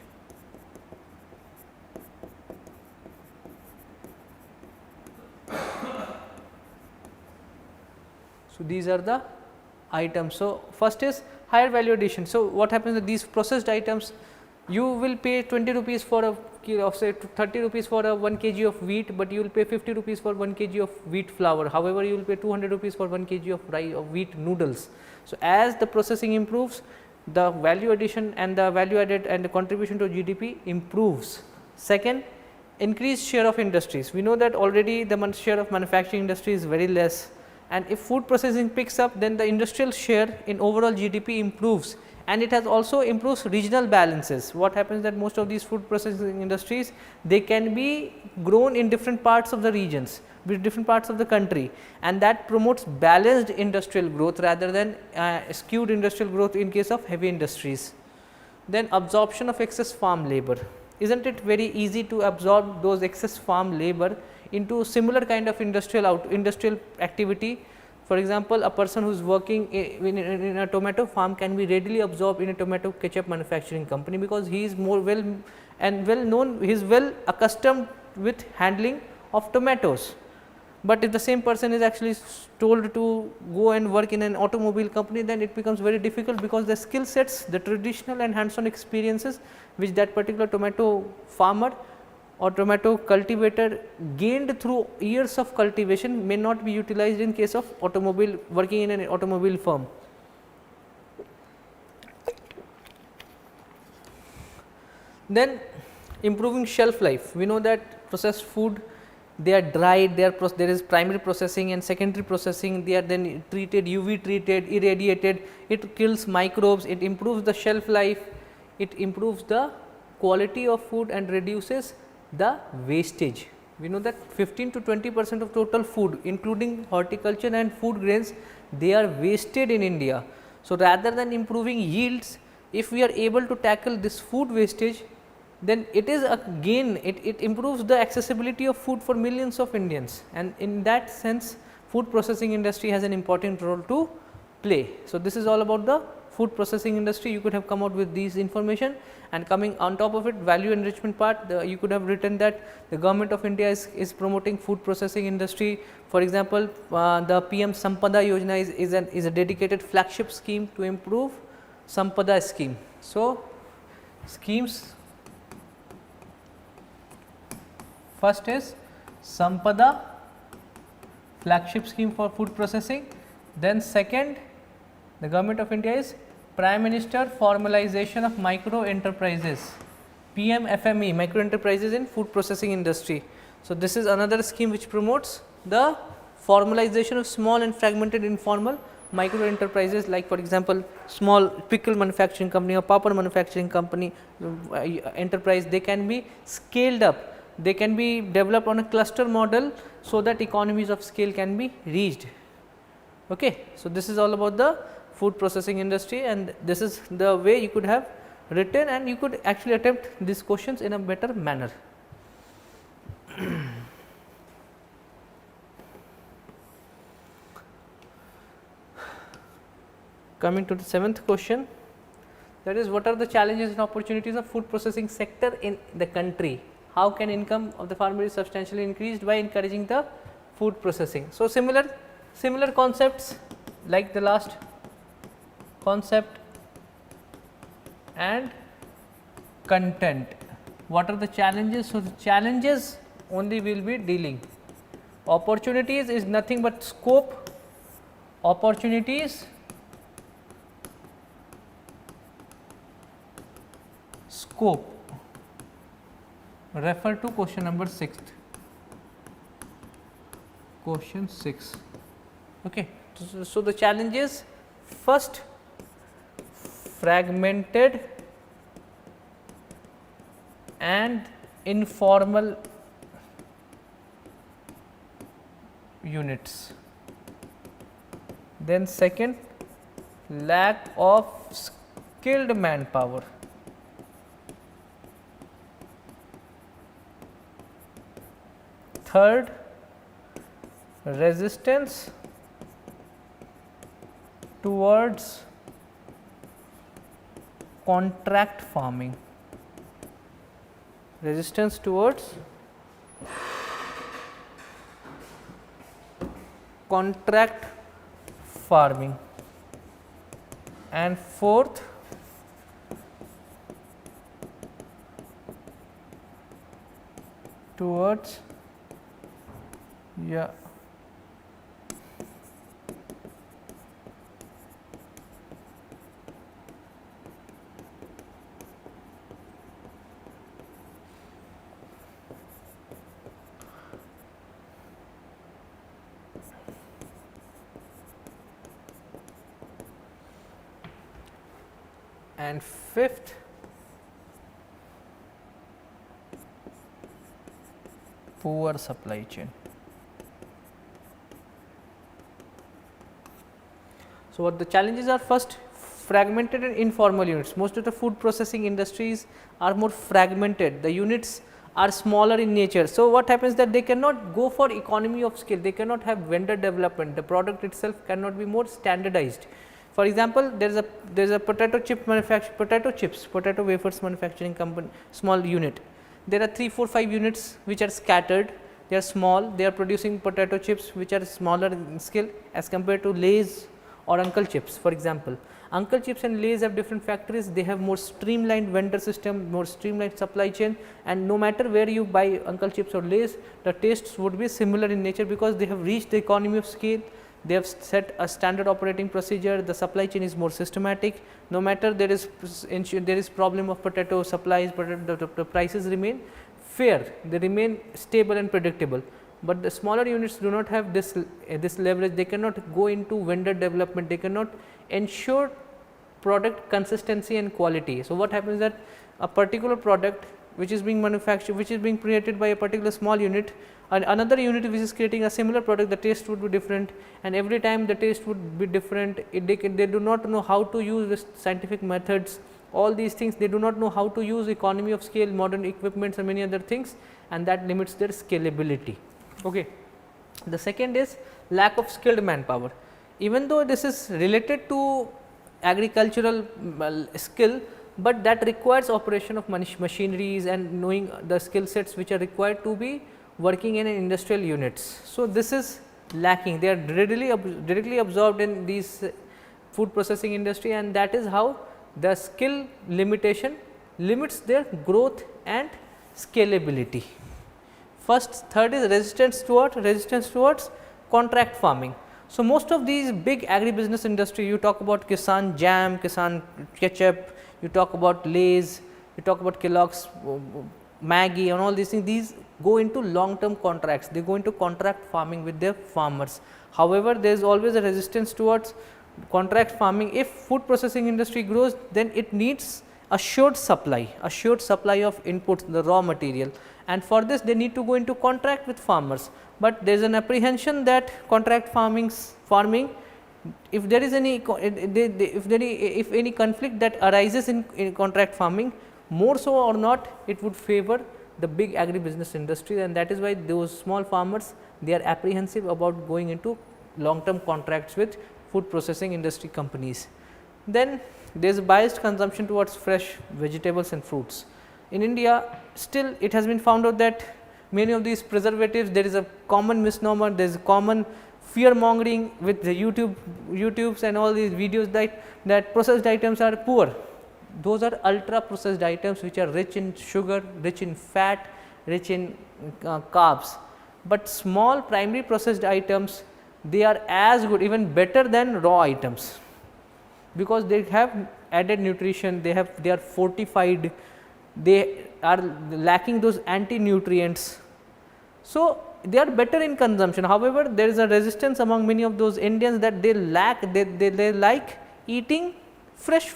So, these are the items. So, first is higher value addition. So, what happens with these processed items, you will pay 20 rupees for a kilo of say 30 rupees for a 1 kg of wheat, but you will pay 50 rupees for 1 kg of wheat flour. However, you will pay 200 rupees for 1 kg of rice or wheat noodles. So, as the processing improves, the value addition and the value added and the contribution to GDP improves. Second, increased share of industries. We know that already the share of manufacturing industry is very less, and if food processing picks up, then the industrial share in overall GDP improves, and it has also improves regional balances. What happens that most of these food processing industries, they can be grown in different parts of the regions, with different parts of the country, and that promotes balanced industrial growth rather than skewed industrial growth in case of heavy industries. Then absorption of excess farm labor. Isn't it very easy to absorb those excess farm labor into similar kind of industrial activity? For example, a person who is working in a tomato farm can be readily absorbed in a tomato ketchup manufacturing company, because he is more well known, he is well accustomed with handling of tomatoes. but if the same person is actually told to go and work in an automobile company, then it becomes very difficult, because the skill sets, the traditional and hands on experiences which that particular tomato farmer or tomato cultivator gained through years of cultivation may not be utilized in case of automobile, working in an automobile firm. Then improving shelf life. We know that processed food, they are dried, there is primary processing and secondary processing, they are then treated, UV treated, irradiated, it kills microbes, it improves the shelf life, it improves the quality of food and reduces the wastage. We know that 15 to 20% of total food, including horticulture and food grains, they are wasted in India. So, rather than improving yields, if we are able to tackle this food wastage, then it is a gain, it improves the accessibility of food for millions of Indians, and in that sense food processing industry has an important role to play. So, this is all about the food processing industry. You could have come out with these information, and coming on top of it, value enrichment part, you could have written that the government of India is promoting food processing industry. For example, the PM Sampada Yojana is a dedicated flagship scheme to improve Sampada scheme. So, schemes, first is Sampada, flagship scheme for food processing. Then second, the government of India is Prime Minister formalization of micro enterprises, PMFME, micro enterprises in food processing industry. So, this is another scheme which promotes the formalization of small and fragmented informal micro enterprises, like for example, small pickle manufacturing company or papad manufacturing company enterprise, they can be scaled up, they can be developed on a cluster model, so that economies of scale can be reached. Okay. So, this is all about the food processing industry, and this is the way you could have written, and you could actually attempt these questions in a better manner. Coming to the 7th question, that is, what are the challenges and opportunities of food processing sector in the country? How can income of the farmer is substantially increased by encouraging the food processing? So, similar concepts like the last concept and content. What are the challenges? So, the challenges only will be dealing. Opportunities is nothing but scope, opportunities, scope. Refer to question number 6. Question 6. Okay. So, the challenges, first, fragmented and informal units. Then second, lack of skilled manpower. Third, resistance towards contract farming, resistance towards contract farming, and fourth, towards and fifth, poor supply chain. So, what the challenges are? First, fragmented and informal units. Most of the food processing industries are more fragmented, the units are smaller in nature. So, what happens that they cannot go for economy of scale, they cannot have vendor development, the product itself cannot be more standardized. For example, there is a potato wafers manufacturing company, small unit. There are 3, 4, 5 units which are scattered. they are small, they are producing potato chips which are smaller in scale as compared to Lay's or Uncle Chips. For example, Uncle Chips and Lay's have different factories, they have more streamlined vendor system, more streamlined supply chain, and no matter where you buy Uncle Chips or Lay's, the tastes would be similar in nature because they have reached the economy of scale, they have set a standard operating procedure, the supply chain is more systematic, no matter there is problem of potato supplies, but the prices remain fair, they remain stable and predictable. But the smaller units do not have this leverage, they cannot go into vendor development, they cannot ensure product consistency and quality. So, what happens that a particular product which is being manufactured, which is being created by a particular small unit, and another unit which is creating a similar product, the taste would be different, and every time the taste would be different. They do not know how to use this scientific methods, all these things, they do not know how to use economy of scale, modern equipments and many other things, and that limits their scalability. Okay. The second is lack of skilled manpower. Even though this is related to agricultural skill, but that requires operation of machineries and knowing the skill sets which are required to be working in industrial units. So, this is lacking, they are directly absorbed in these food processing industry, and that is how the skill limitation limits their growth and scalability. Third is resistance towards contract farming. So, most of these big agribusiness industry, you talk about Kisan Jam, Kisan Ketchup, you talk about Lay's, you talk about Kellogg's, Maggi and all these things, these go into long term contracts, they go into contract farming with their farmers. However, there is always a resistance towards contract farming. If food processing industry grows, then it needs assured supply of inputs, the raw material, and for this they need to go into contract with farmers. But there is an apprehension that contract farming, if there is any if any conflict that arises in contract farming, more so or not, it would favor the big agribusiness industry, and that is why those small farmers, they are apprehensive about going into long term contracts with food processing industry companies. Then there is biased consumption towards fresh vegetables and fruits. In India, still it has been found out that many of these preservatives, there is a common misnomer, there is a common fear mongering with the YouTubes and all these videos that processed items are poor. Those are ultra processed items which are rich in sugar, rich in fat, rich in carbs. But small primary processed items, they are as good, even better than raw items, because they have added nutrition, they are fortified, they are lacking those anti-nutrients. So, they are better in consumption. However, there is a resistance among many of those Indians that they like eating fresh,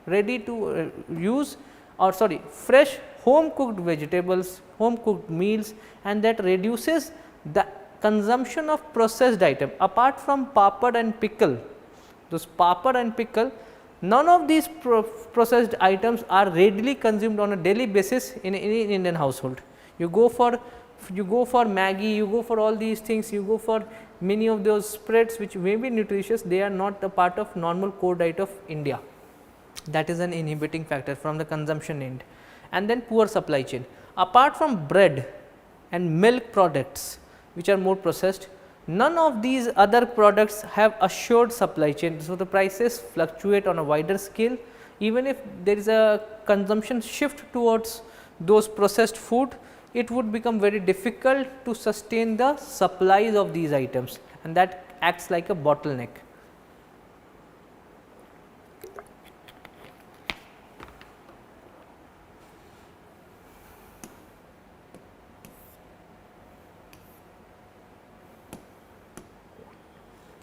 ready to use, or sorry, fresh home cooked vegetables, home cooked meals, and that reduces the consumption of processed item. Apart from papad and pickle, those papad and pickle, none of these processed items are readily consumed on a daily basis in any Indian household. You go for Maggi, you go for all these things, you go for many of those spreads which may be nutritious, they are not a part of normal core diet of India. That is an inhibiting factor from the consumption end. And then poor supply chain. Apart from bread and milk products which are more processed, none of these other products have assured supply chain. So, the prices fluctuate on a wider scale. Even if there is a consumption shift towards those processed food, it would become very difficult to sustain the supplies of these items, and that acts like a bottleneck.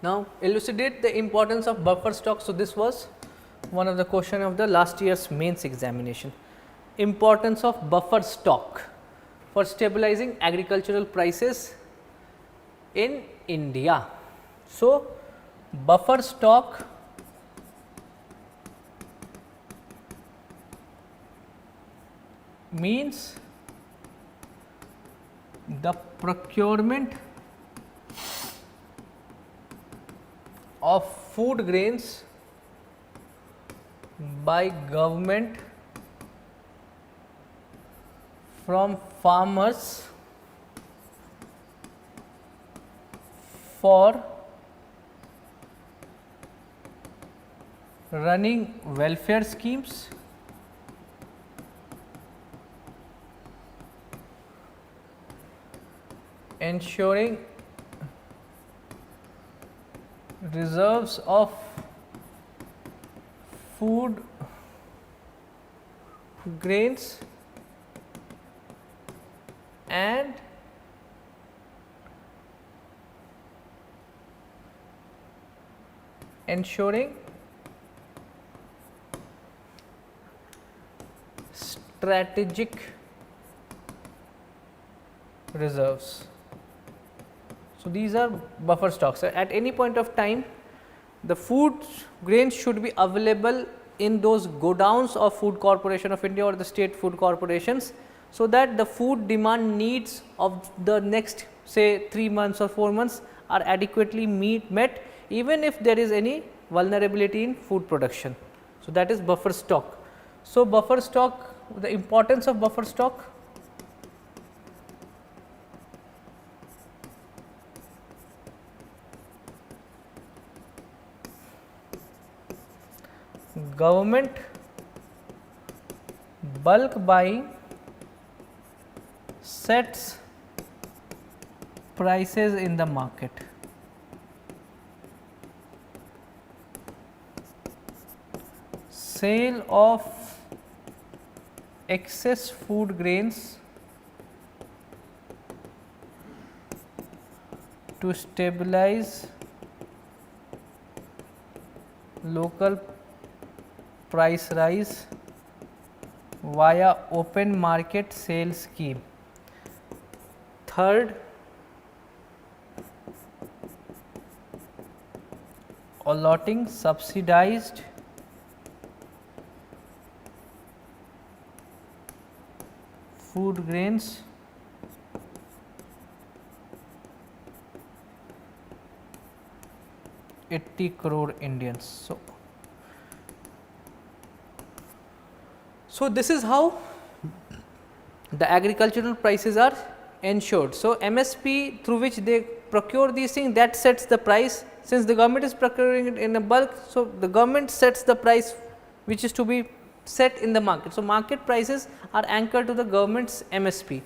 Now, elucidate the importance of buffer stock. So, this was one of the question of the last year's mains examination. Importance of buffer stock for stabilizing agricultural prices in India. So, buffer stock means the procurement of food grains by government from farmers for running welfare schemes, ensuring reserves of food grains and ensuring strategic reserves. So, these are buffer stocks. At any point of time, the food grains should be available in those godowns of Food Corporation of India or the state food corporations, so that the food demand needs of the next say 3 months or 4 months are adequately met, even if there is any vulnerability in food production. So, that is buffer stock. So, buffer stock, the importance of buffer stock. Government bulk buying sets prices in the market. Sale of excess food grains to stabilize local price rise via open market sale scheme. Third, allotting subsidized food grains $80 crore Indians. So, this is how the agricultural prices are ensured. So, MSP through which they procure these things, that sets the price. Since the government is procuring it in a bulk, so the government sets the price which is to be set in the market. So, market prices are anchored to the government's MSP.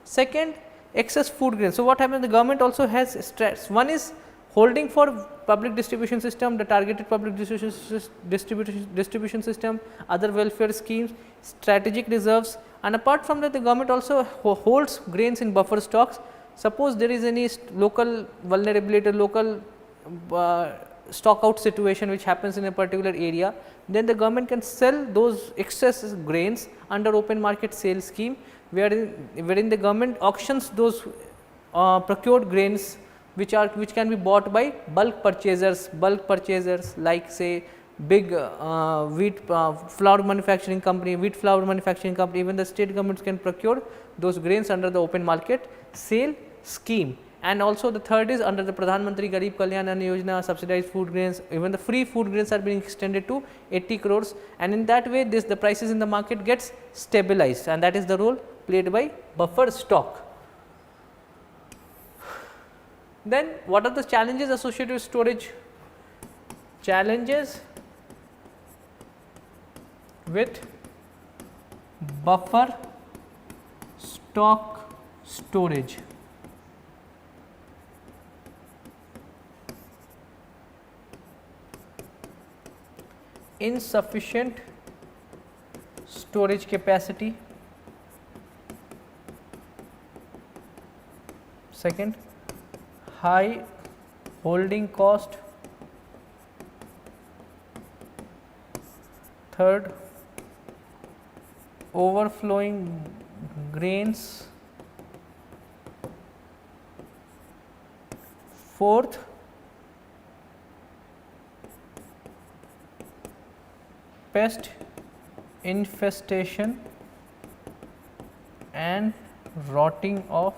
Second, excess food grains. So, what happens, the government also has strats. One is holding for public distribution system, the targeted public distribution system, other welfare schemes, strategic reserves, and apart from that the government also holds grains in buffer stocks. Suppose there is any local vulnerability, local stock out situation which happens in a particular area, then the government can sell those excess grains under open market sale scheme, wherein the government auctions those procured grains which can be bought by bulk purchasers like say big wheat flour manufacturing company, even the state governments can procure those grains under the open market sale scheme. And also the third is under the Pradhan Mantri Garib Kalyan Ann Yojana, subsidized food grains, even the free food grains are being extended to 80 crores, and in that way the prices in the market gets stabilized, and that is the role played by buffer stock. Then what are the challenges associated with storage? Challenges with buffer stock storage. Insufficient storage capacity. Second, high holding cost. Third, overflowing grains. Fourth, pest infestation and rotting of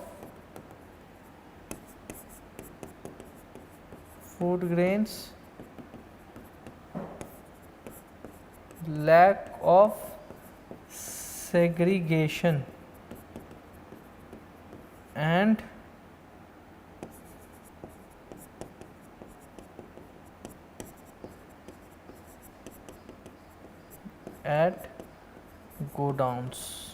food grains, lack of segregation and at godowns.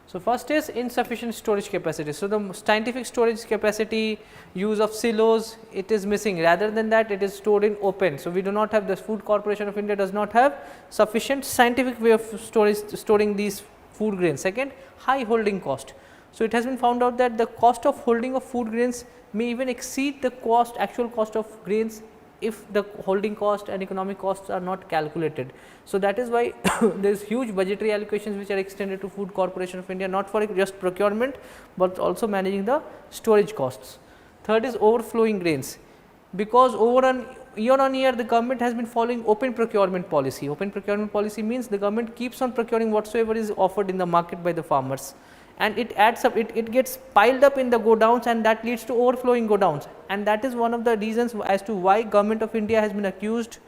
So, first is insufficient storage capacity. So, the scientific storage capacity, use of silos, it is missing. Rather than that, it is stored in open. So, we do not have, the Food Corporation of India does not have sufficient scientific way of storing these food grains. Second, high holding cost. So, it has been found out that the cost of holding of food grains may even exceed the cost, actual cost of grains, if the holding cost and economic costs are not calculated. So, that is why there is huge budgetary allocations which are extended to Food Corporation of India, not for just procurement, but also managing the storage costs. Third is overflowing grains, because over an year on year the government has been following open procurement policy. Open procurement policy means the government keeps on procuring whatsoever is offered in the market by the farmers, and it adds up, it gets piled up in the godowns, and that leads to overflowing godowns, and that is one of the reasons as to why Government of India has been accused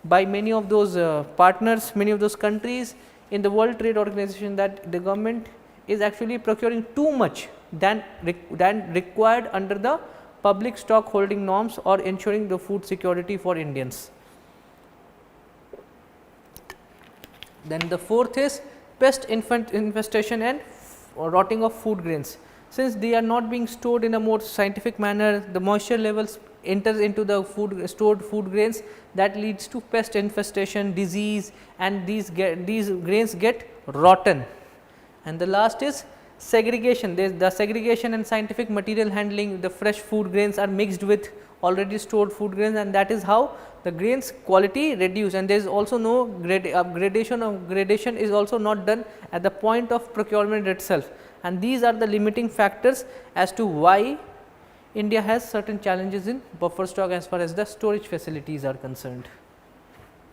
by many of those partners, many of those countries in the World Trade Organization, that the government is actually procuring too much than required under the public stock holding norms or ensuring the food security for Indians. Then the fourth is pest infestation and rotting of food grains. Since they are not being stored in a more scientific manner, the moisture levels enters into the stored food grains, that leads to pest infestation, disease, and these grains get rotten. And the last is segregation. The segregation and scientific material handling, the fresh food grains are mixed with already stored food grains, and that is how the grains quality reduce, and there is also no gradation is also not done at the point of procurement itself, and these are the limiting factors as to why India has certain challenges in buffer stock as far as the storage facilities are concerned.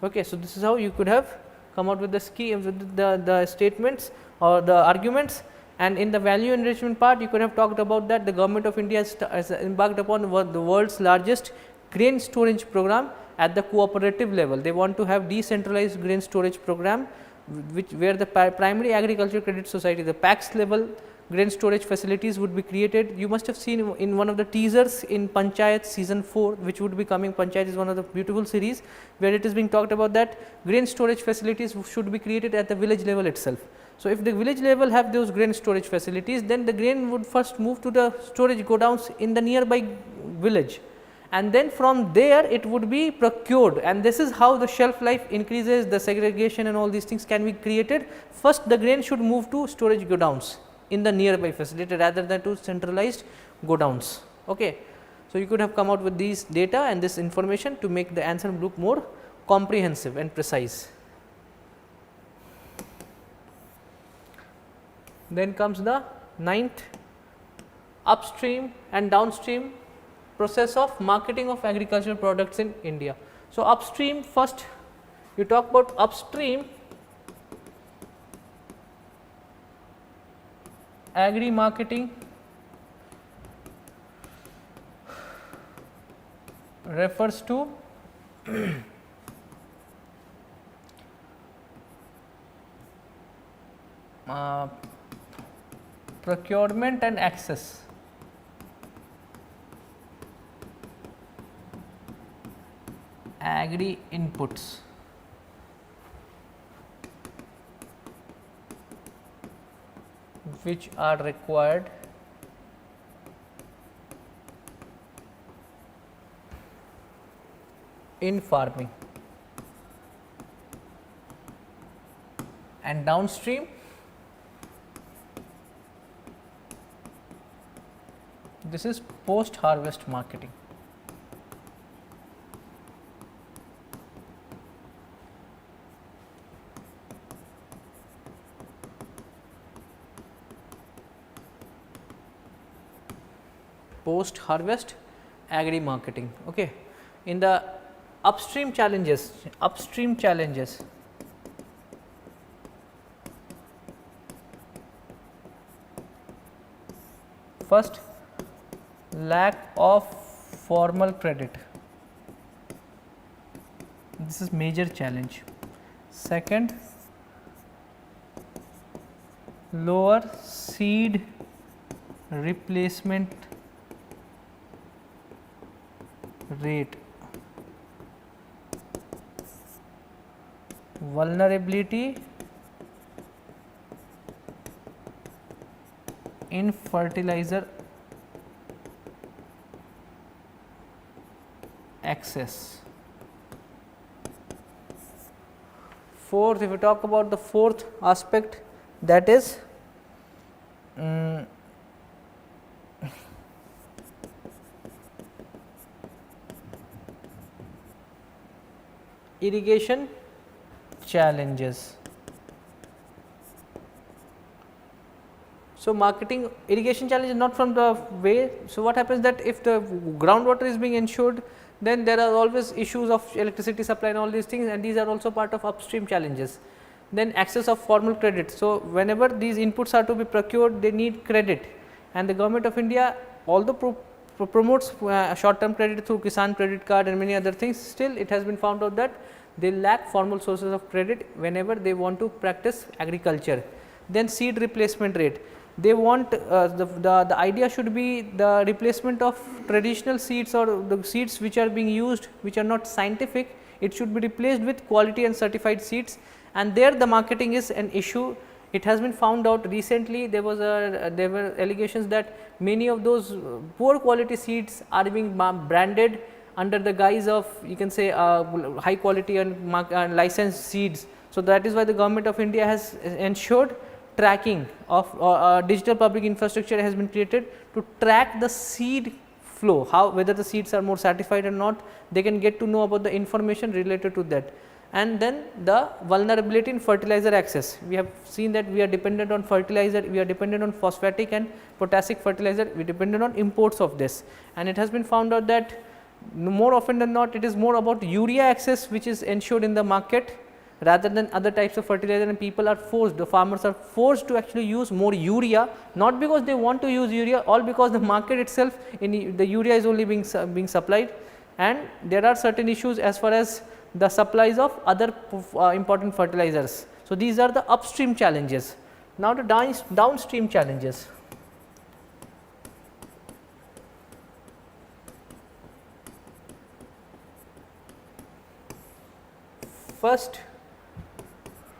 Okay, so this is how you could have come out with the scheme, with the statements or the arguments. And in the value enrichment part, you could have talked about that the Government of India has embarked upon the world's largest grain storage program at the cooperative level. They want to have decentralized grain storage program, where the primary agriculture credit society, the PACS level grain storage facilities would be created. You must have seen in one of the teasers in Panchayat season 4, which would be coming. Panchayat is one of the beautiful series where it is being talked about that grain storage facilities should be created at the village level itself. So, if the village level have those grain storage facilities, then the grain would first move to the storage godowns in the nearby village, and then from there it would be procured, and this is how the shelf life increases, the segregation and all these things can be created. First the grain should move to storage godowns in the nearby facility rather than to centralized godowns. Okay. So, you could have come out with these data and this information to make the answer look more comprehensive and precise. Then comes the ninth, upstream and downstream process of marketing of agricultural products in India. So, upstream, first you talk about upstream agri marketing refers to procurement and access agri inputs which are required in farming. And downstream, this is post harvest marketing. Post harvest agri marketing. Okay. In the upstream challenges, first, lack of formal credit, this is major challenge. Second, lower seed replacement rate. vulnerability in fertilizer access. Fourth, if we talk about the fourth aspect, that is irrigation challenges. So, marketing irrigation challenge is not from the way. So, what happens that if the groundwater is being ensured, then there are always issues of electricity supply and all these things, and these are also part of upstream challenges. Then access of formal credit. So, whenever these inputs are to be procured, they need credit, and the government of India, although promotes short term credit through Kisan credit card and many other things, still it has been found out that they lack formal sources of credit whenever they want to practice agriculture. Then seed replacement rate. They want the idea should be the replacement of traditional seeds or the seeds which are being used which are not scientific, it should be replaced with quality and certified seeds, and there the marketing is an issue. It has been found out recently, there were allegations that many of those poor quality seeds are being branded under the guise of, you can say, high quality and licensed seeds. So, that is why the government of India has ensured tracking of digital public infrastructure has been created to track the seed flow, how whether the seeds are more certified or not, they can get to know about the information related to that. And then the vulnerability in fertilizer access. We have seen that we are dependent on fertilizer, we are dependent on phosphatic and potassic fertilizer, we are dependent on imports of this, and it has been found out that more often than not it is more about urea access which is ensured in the market rather than other types of fertilizer, and people are forced, the farmers are forced to actually use more urea, not because they want to use urea, all because the market itself in the urea is only being supplied, and there are certain issues as far as the supplies of other important fertilizers. So, these are the upstream challenges. Now, the downstream challenges. First,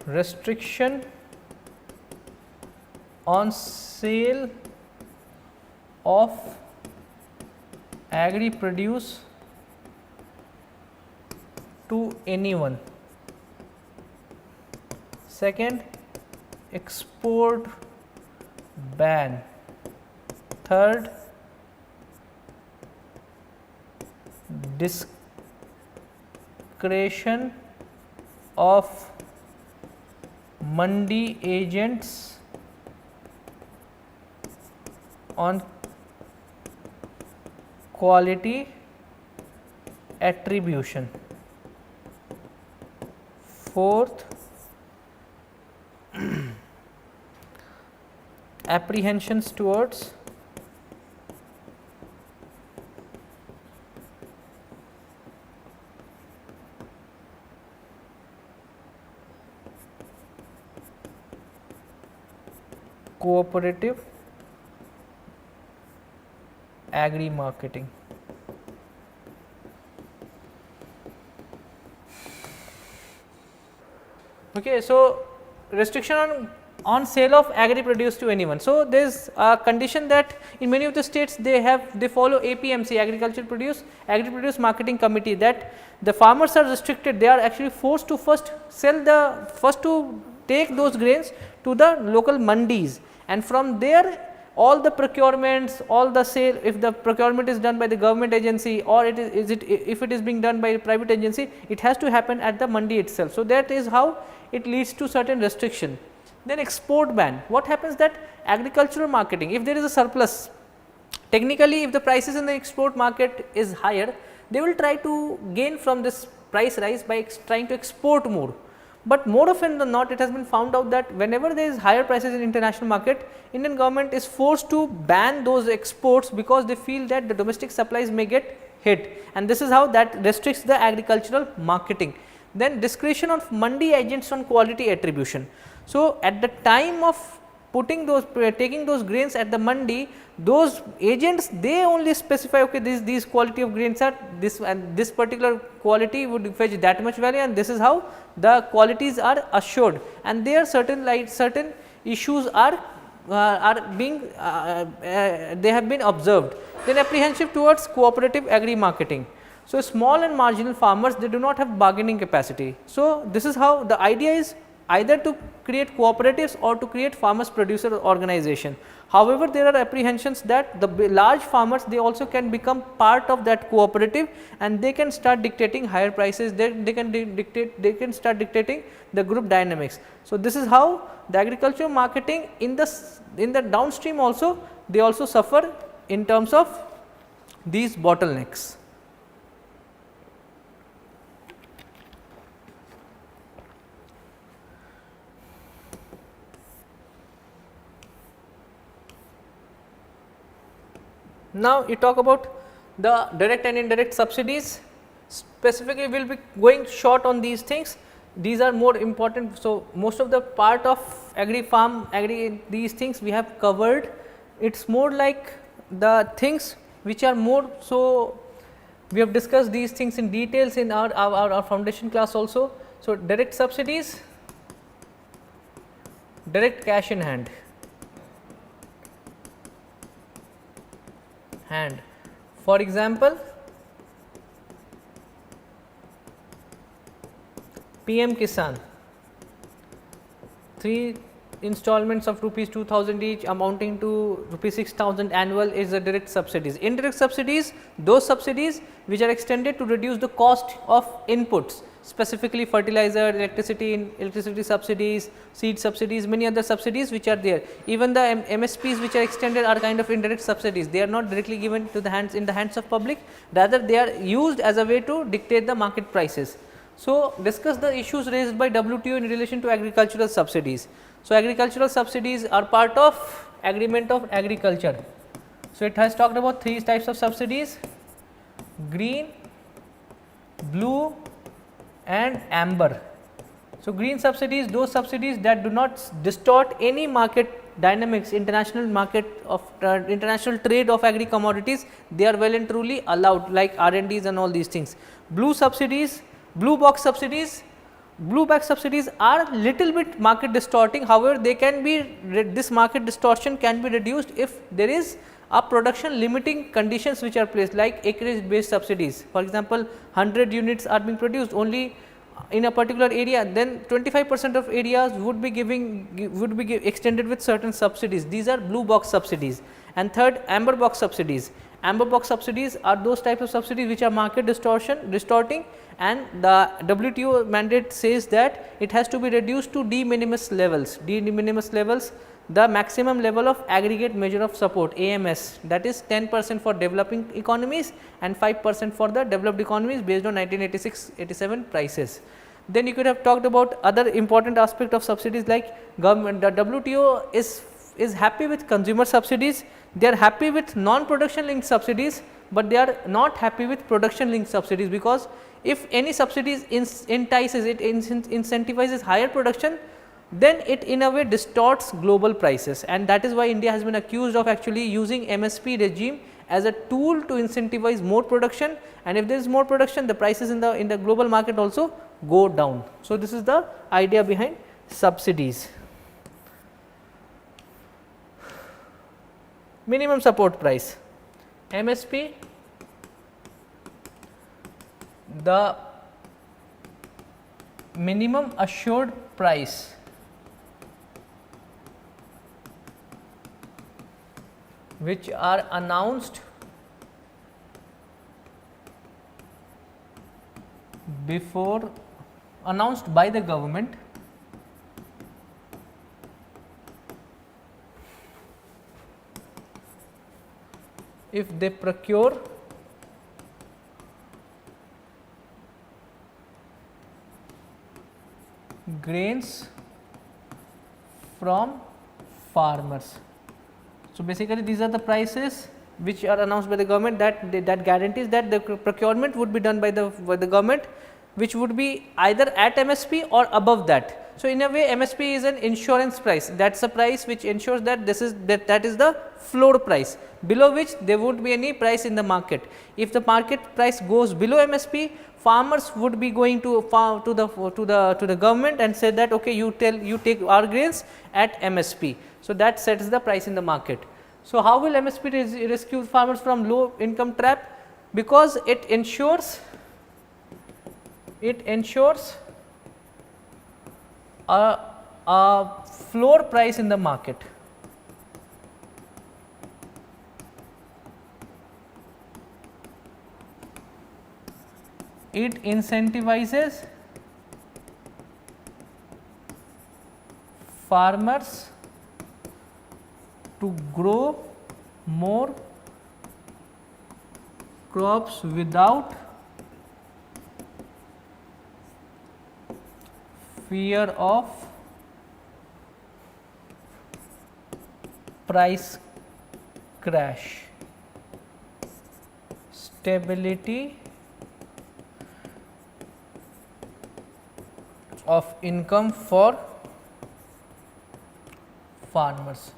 restriction on sale of agri produce to anyone. Second, export ban. Third, discretion of mandi agents on quality attribution. Fourth, apprehensions towards cooperative agri marketing. Okay, so restriction on sale of agri produce to anyone. So, there is a condition that in many of the states they follow APMC, agri produce marketing committee, that the farmers are restricted, they are actually forced to first take those grains to the local mandis, and from there all the procurements, all the sale, if the procurement is done by the government agency or if it is being done by a private agency, it has to happen at the mandi itself. So, that is how it leads to certain restriction. Then export ban. What happens that agricultural marketing, if there is a surplus, technically if the prices in the export market is higher, they will try to gain from this price rise by trying to export more. But more often than not, it has been found out that whenever there is higher prices in international market, Indian government is forced to ban those exports because they feel that the domestic supplies may get hit, and this is how that restricts the agricultural marketing. Then discretion of mandi agents on quality attribution. So, at the time of taking those grains at the mandi, those agents they only specify, okay, these quality of grains are this, and this particular quality would fetch that much value, and this is how the qualities are assured, and there certain issues are being they have been observed. Then apprehensive towards cooperative agri marketing. So, small and marginal farmers, they do not have bargaining capacity. So, this is how the idea is either to create cooperatives or to create farmers producer organization. However, there are apprehensions that the large farmers, they also can become part of that cooperative, and they can start dictating higher prices, they can start dictating the group dynamics. So, this is how the agricultural marketing in the downstream also, they also suffer in terms of these bottlenecks. Now, you talk about the direct and indirect subsidies. Specifically, we will be going short on these things. These are more important. So, most of the part of these things we have covered. It is more like the things which are more. So, we have discussed these things in details in our foundation class also. So, direct subsidies, direct cash in hand. For example, PM Kisan, 3 installments of rupees 2000 each amounting to rupees 6000 annual is the direct subsidies. Indirect subsidies, those subsidies which are extended to reduce the cost of inputs, specifically fertilizer, electricity subsidies, seed subsidies, many other subsidies which are there. Even the MSPs which are extended are kind of indirect subsidies. They are not directly given to the hands of public, rather they are used as a way to dictate the market prices. So, discuss the issues raised by WTO in relation to agricultural subsidies. So, agricultural subsidies are part of agreement of agriculture. So, it has talked about 3 types of subsidies: green, blue and amber. So, green subsidies, those subsidies that do not distort any market dynamics, international market of international trade of agri commodities, they are well and truly allowed, like R&Ds and all these things. Blue subsidies, blue box subsidies are little bit market distorting. However, they can be, this market distortion can be reduced if there is a production limiting conditions which are placed, like acreage based subsidies. For example, 100 units are being produced only in a particular area, then 25% of areas would be extended with certain subsidies. These are blue box subsidies. And third, amber box subsidies. Amber box subsidies are those types of subsidies which are market distorting, and the WTO mandate says that it has to be reduced to de minimis levels. The maximum level of aggregate measure of support, AMS, that is 10% for developing economies and 5% for the developed economies based on 1986-87 prices. Then you could have talked about other important aspect of subsidies, like government. The WTO is happy with consumer subsidies, they are happy with non-production linked subsidies, but they are not happy with production linked subsidies, because if any subsidies entices, it incentivizes higher production, then it in a way distorts global prices, and that is why India has been accused of actually using MSP regime as a tool to incentivize more production, and if there is more production, the prices in the global market also go down. So, this is the idea behind subsidies. Minimum support price, MSP, the minimum assured price which are announced by the government if they procure grains from farmers. So, basically these are the prices which are announced by the government, that guarantees that the procurement would be done by the government, which would be either at MSP or above that. So, in a way MSP is an insurance price, that is a price which ensures that this is that is the floor price, below which there would not be any price in the market. If the market price goes below MSP, farmers would be going to the government and say that okay, you take our grains at MSP. So, that sets the price in the market. So, how will MSP rescue farmers from low income trap? Because it ensures a floor price in the market. It incentivizes farmers to grow more crops without fear of price crash. Stability of income for farmers.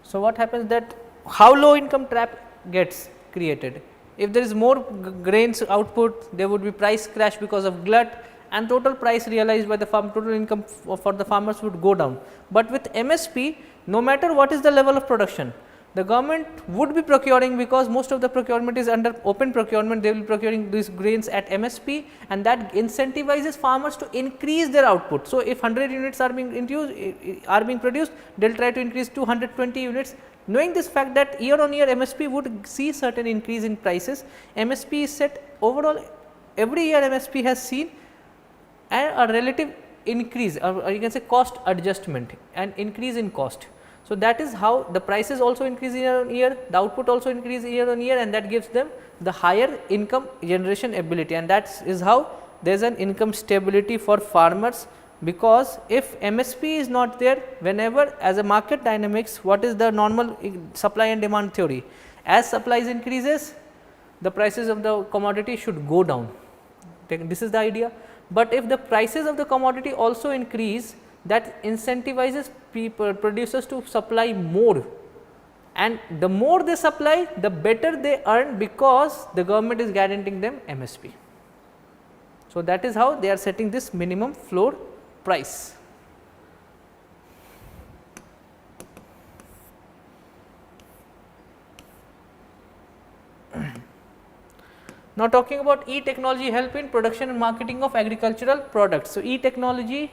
So, what happens that how low income trap gets created? If there is more grains output, there would be price crash because of glut, and total price realized by the farm, total income for the farmers would go down. But with MSP, no matter what is the level of production, the government would be procuring, because most of the procurement is under open procurement, they will be procuring these grains at MSP, and that incentivizes farmers to increase their output. So, if 100 units are being produced, they will try to increase to 120 units. Knowing this fact that year on year MSP would see certain increase in prices, MSP is set overall, every year MSP has seen a relative increase, or you can say cost adjustment and increase in cost. So, that is how the prices also increase year on year, the output also increase year on year, and that gives them the higher income generation ability, and that is how there is an income stability for farmers. Because if MSP is not there, whenever as a market dynamics, what is the normal supply and demand theory? As supplies increases, the prices of the commodity should go down. This is the idea. But if the prices of the commodity also increase, that incentivizes producers to supply more, and the more they supply, the better they earn, because the government is guaranteeing them MSP. So, that is how they are setting this minimum floor price. Now, talking about e-technology help in production and marketing of agricultural products. So, e-technology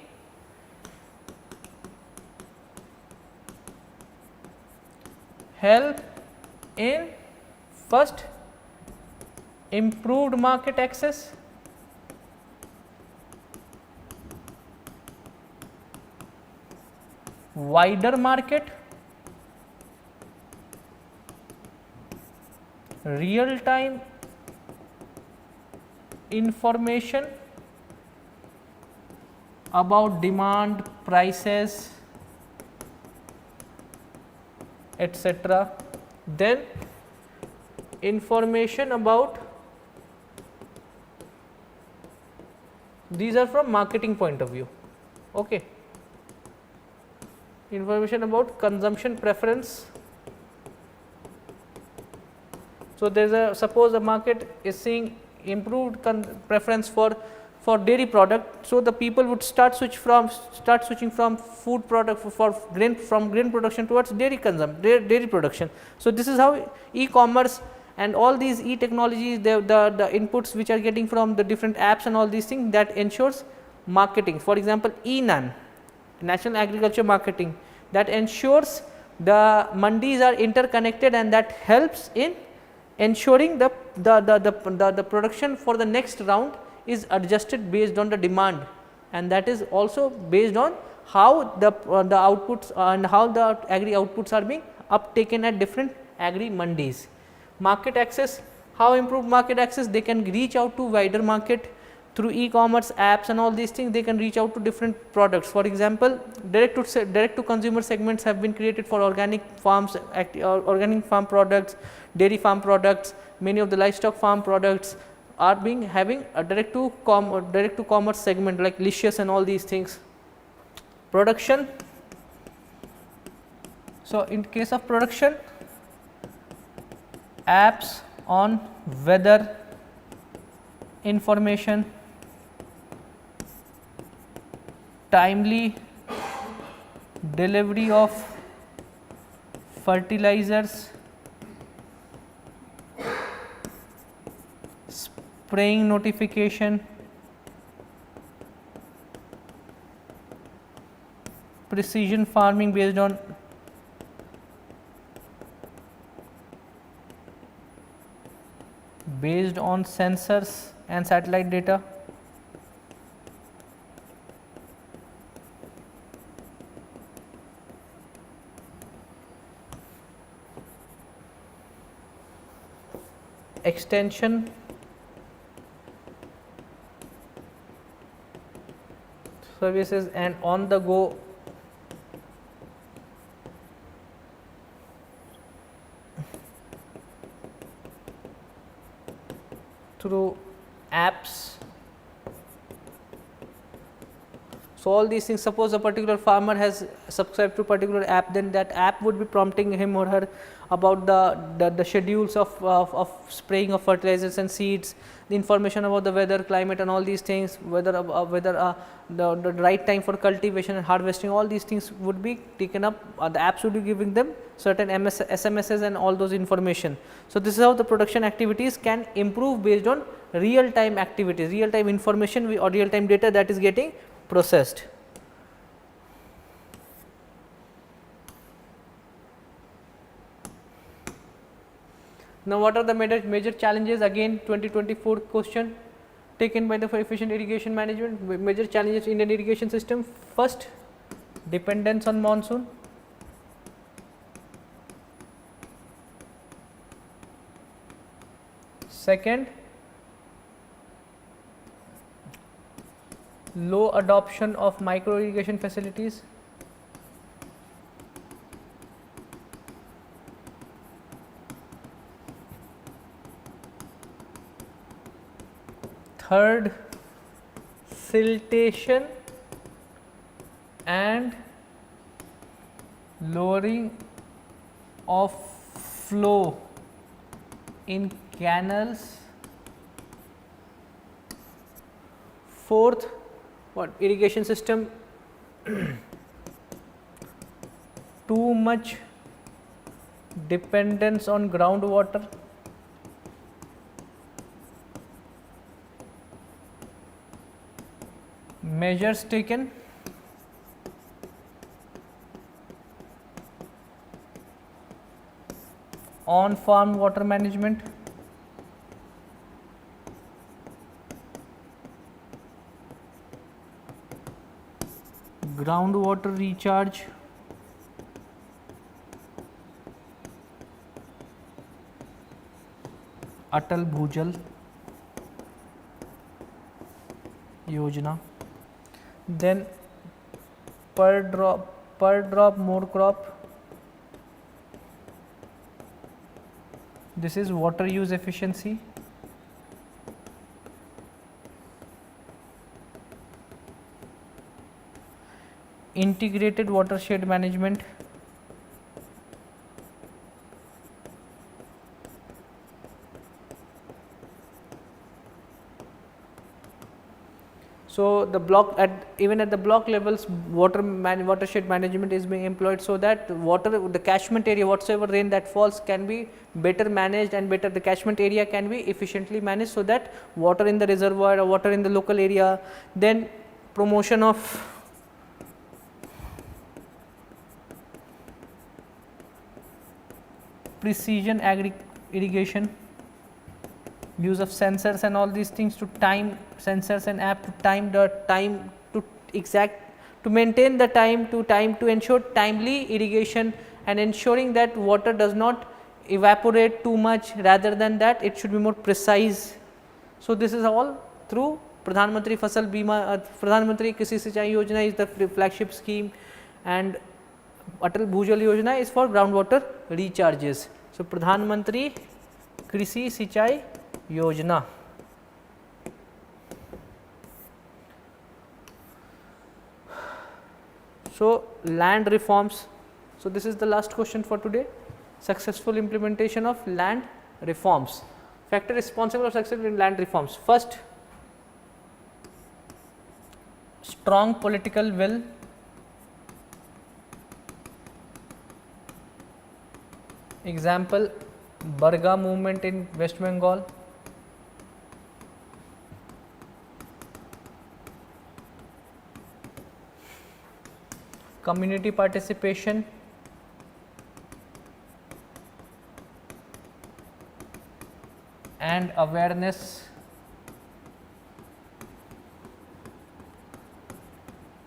help in first improved market access, wider market, real time information about demand, prices, etc. Then information about, these are from marketing point of view, okay. Information about consumption preference. So, there is a, suppose a market is seeing improved preference for dairy product. So, the people would start switching from food product from grain production towards dairy production. So, this is how e-commerce and all these e-technologies, the inputs which are getting from the different apps and all these things, that ensures marketing. For example, ENAM, National Agriculture Marketing, that ensures the mandis are interconnected, and that helps in ensuring the production for the next round is adjusted based on the demand, and that is also based on how the outputs and how the agri outputs are being uptaken at different agri mandis. Market access, how improve market access? They can reach out to wider market through e-commerce apps and all these things. They can reach out to different products. For example, direct to consumer segments have been created for organic farms, organic farm products, dairy farm products. Many of the livestock farm products are having a direct to commerce segment like Licious and all these things. Production. So, in case of production, apps on weather information, timely delivery of fertilizers, spraying notification, precision farming based on sensors and satellite data. Extension services and on the go through apps. So, all these things, suppose a particular farmer has subscribed to a particular app, then that app would be prompting him or her about the schedules of spraying of fertilizers and seeds, the information about the weather, climate and all these things, whether the right time for cultivation and harvesting, all these things would be taken up, the apps would be giving them certain SMSs and all those information. So, this is how the production activities can improve based on real time activities, real time information or real time data that is getting processed. Now, what are the major challenges? Again 2024 question taken by the for efficient irrigation management. Major challenges in Indian irrigation system. First, dependence on monsoon. Second, low adoption of micro irrigation facilities. Third, siltation and lowering of flow in canals. Fourth, what irrigation system too much dependence on groundwater. Measures taken. On farm water management. Groundwater recharge. Atal Bhujal Yojana. Then per drop more crop. This is water use efficiency. Integrated watershed management. So, the block even at the block levels watershed management is being employed, so that the catchment area, whatsoever rain that falls can be better managed and the catchment area can be efficiently managed, so that water in the reservoir or water in the local area. Then promotion of precision irrigation, use of sensors and all these things to time sensors and app to time the time to maintain the time to ensure timely irrigation and ensuring that water does not evaporate too much, rather than that it should be more precise. So, this is all through Pradhan Mantri Fasal Bima, Pradhan Mantri Krishi Sinchai Yojana is the flagship scheme, and Atal Bhujal Yojana is for groundwater recharges. So, Pradhan Mantri Krishi Sinchai Yojana. So, land reforms. So, this is the last question for today. Successful implementation of land reforms. Factor responsible for success in land reforms. First, strong political will. Example, Barga movement in West Bengal. Community participation. And awareness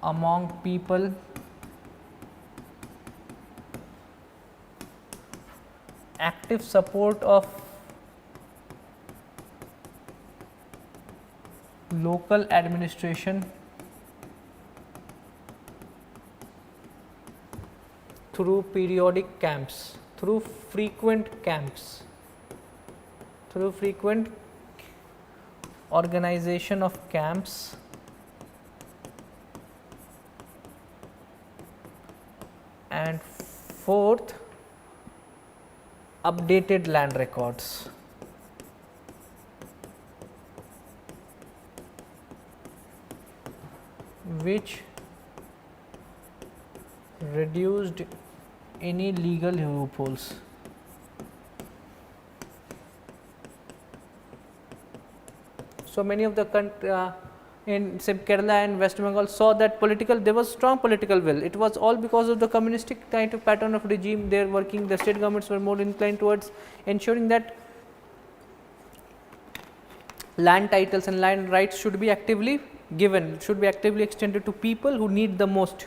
among people. Active support of local administration through periodic camps, through frequent camps, through frequent organization of camps, and fourth, updated land records. Which reduced any legal loopholes. So, many of the in say Kerala and West Bengal saw that there was strong political will. It was all because of the communistic kind of pattern of regime they are working. The state governments were more inclined towards ensuring that land titles and land rights should be actively given, should be actively extended to people who need the most.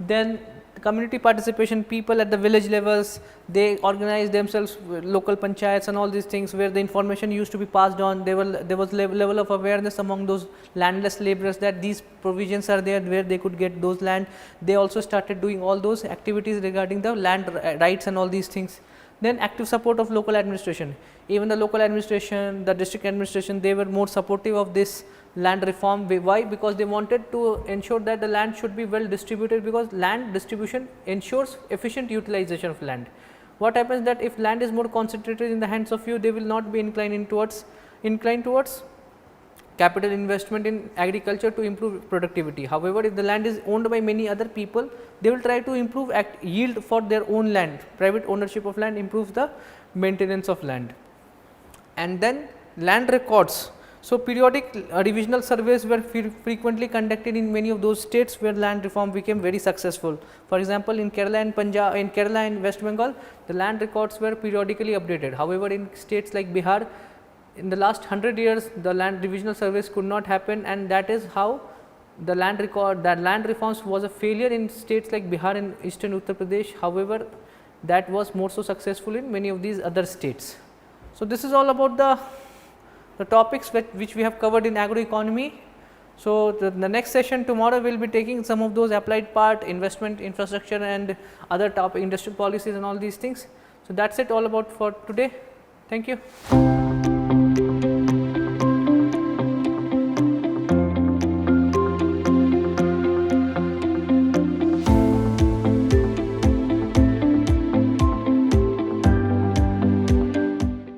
Then community participation, people at the village levels, they organize themselves, local panchayats and all these things where the information used to be passed on. There was level of awareness among those landless laborers that these provisions are there where they could get those land. They also started doing all those activities regarding the land rights and all these things. Then active support of local administration. Even the local administration, the district administration, they were more supportive of this land reform. Why? Because they wanted to ensure that the land should be well distributed, because land distribution ensures efficient utilization of land. What happens that if land is more concentrated in the hands of few, they will not be inclined towards capital investment in agriculture to improve productivity. However, if the land is owned by many other people, they will try to improve yield for their own land. Private ownership of land improves the maintenance of land. And then land records. So, periodic revisional surveys were frequently conducted in many of those states where land reform became very successful. For example, in Kerala and West Bengal, the land records were periodically updated. However, in states like Bihar, in the last 100 years, the land revisional surveys could not happen, and that is how the land reforms was a failure in states like Bihar and eastern Uttar Pradesh. However, that was more so successful in many of these other states. So, this is all about the topics which we have covered in agroeconomy. So, the next session tomorrow we will be taking some of those applied part, investment, infrastructure and other topic, industrial policies and all these things. So, that is it all about for today. Thank you.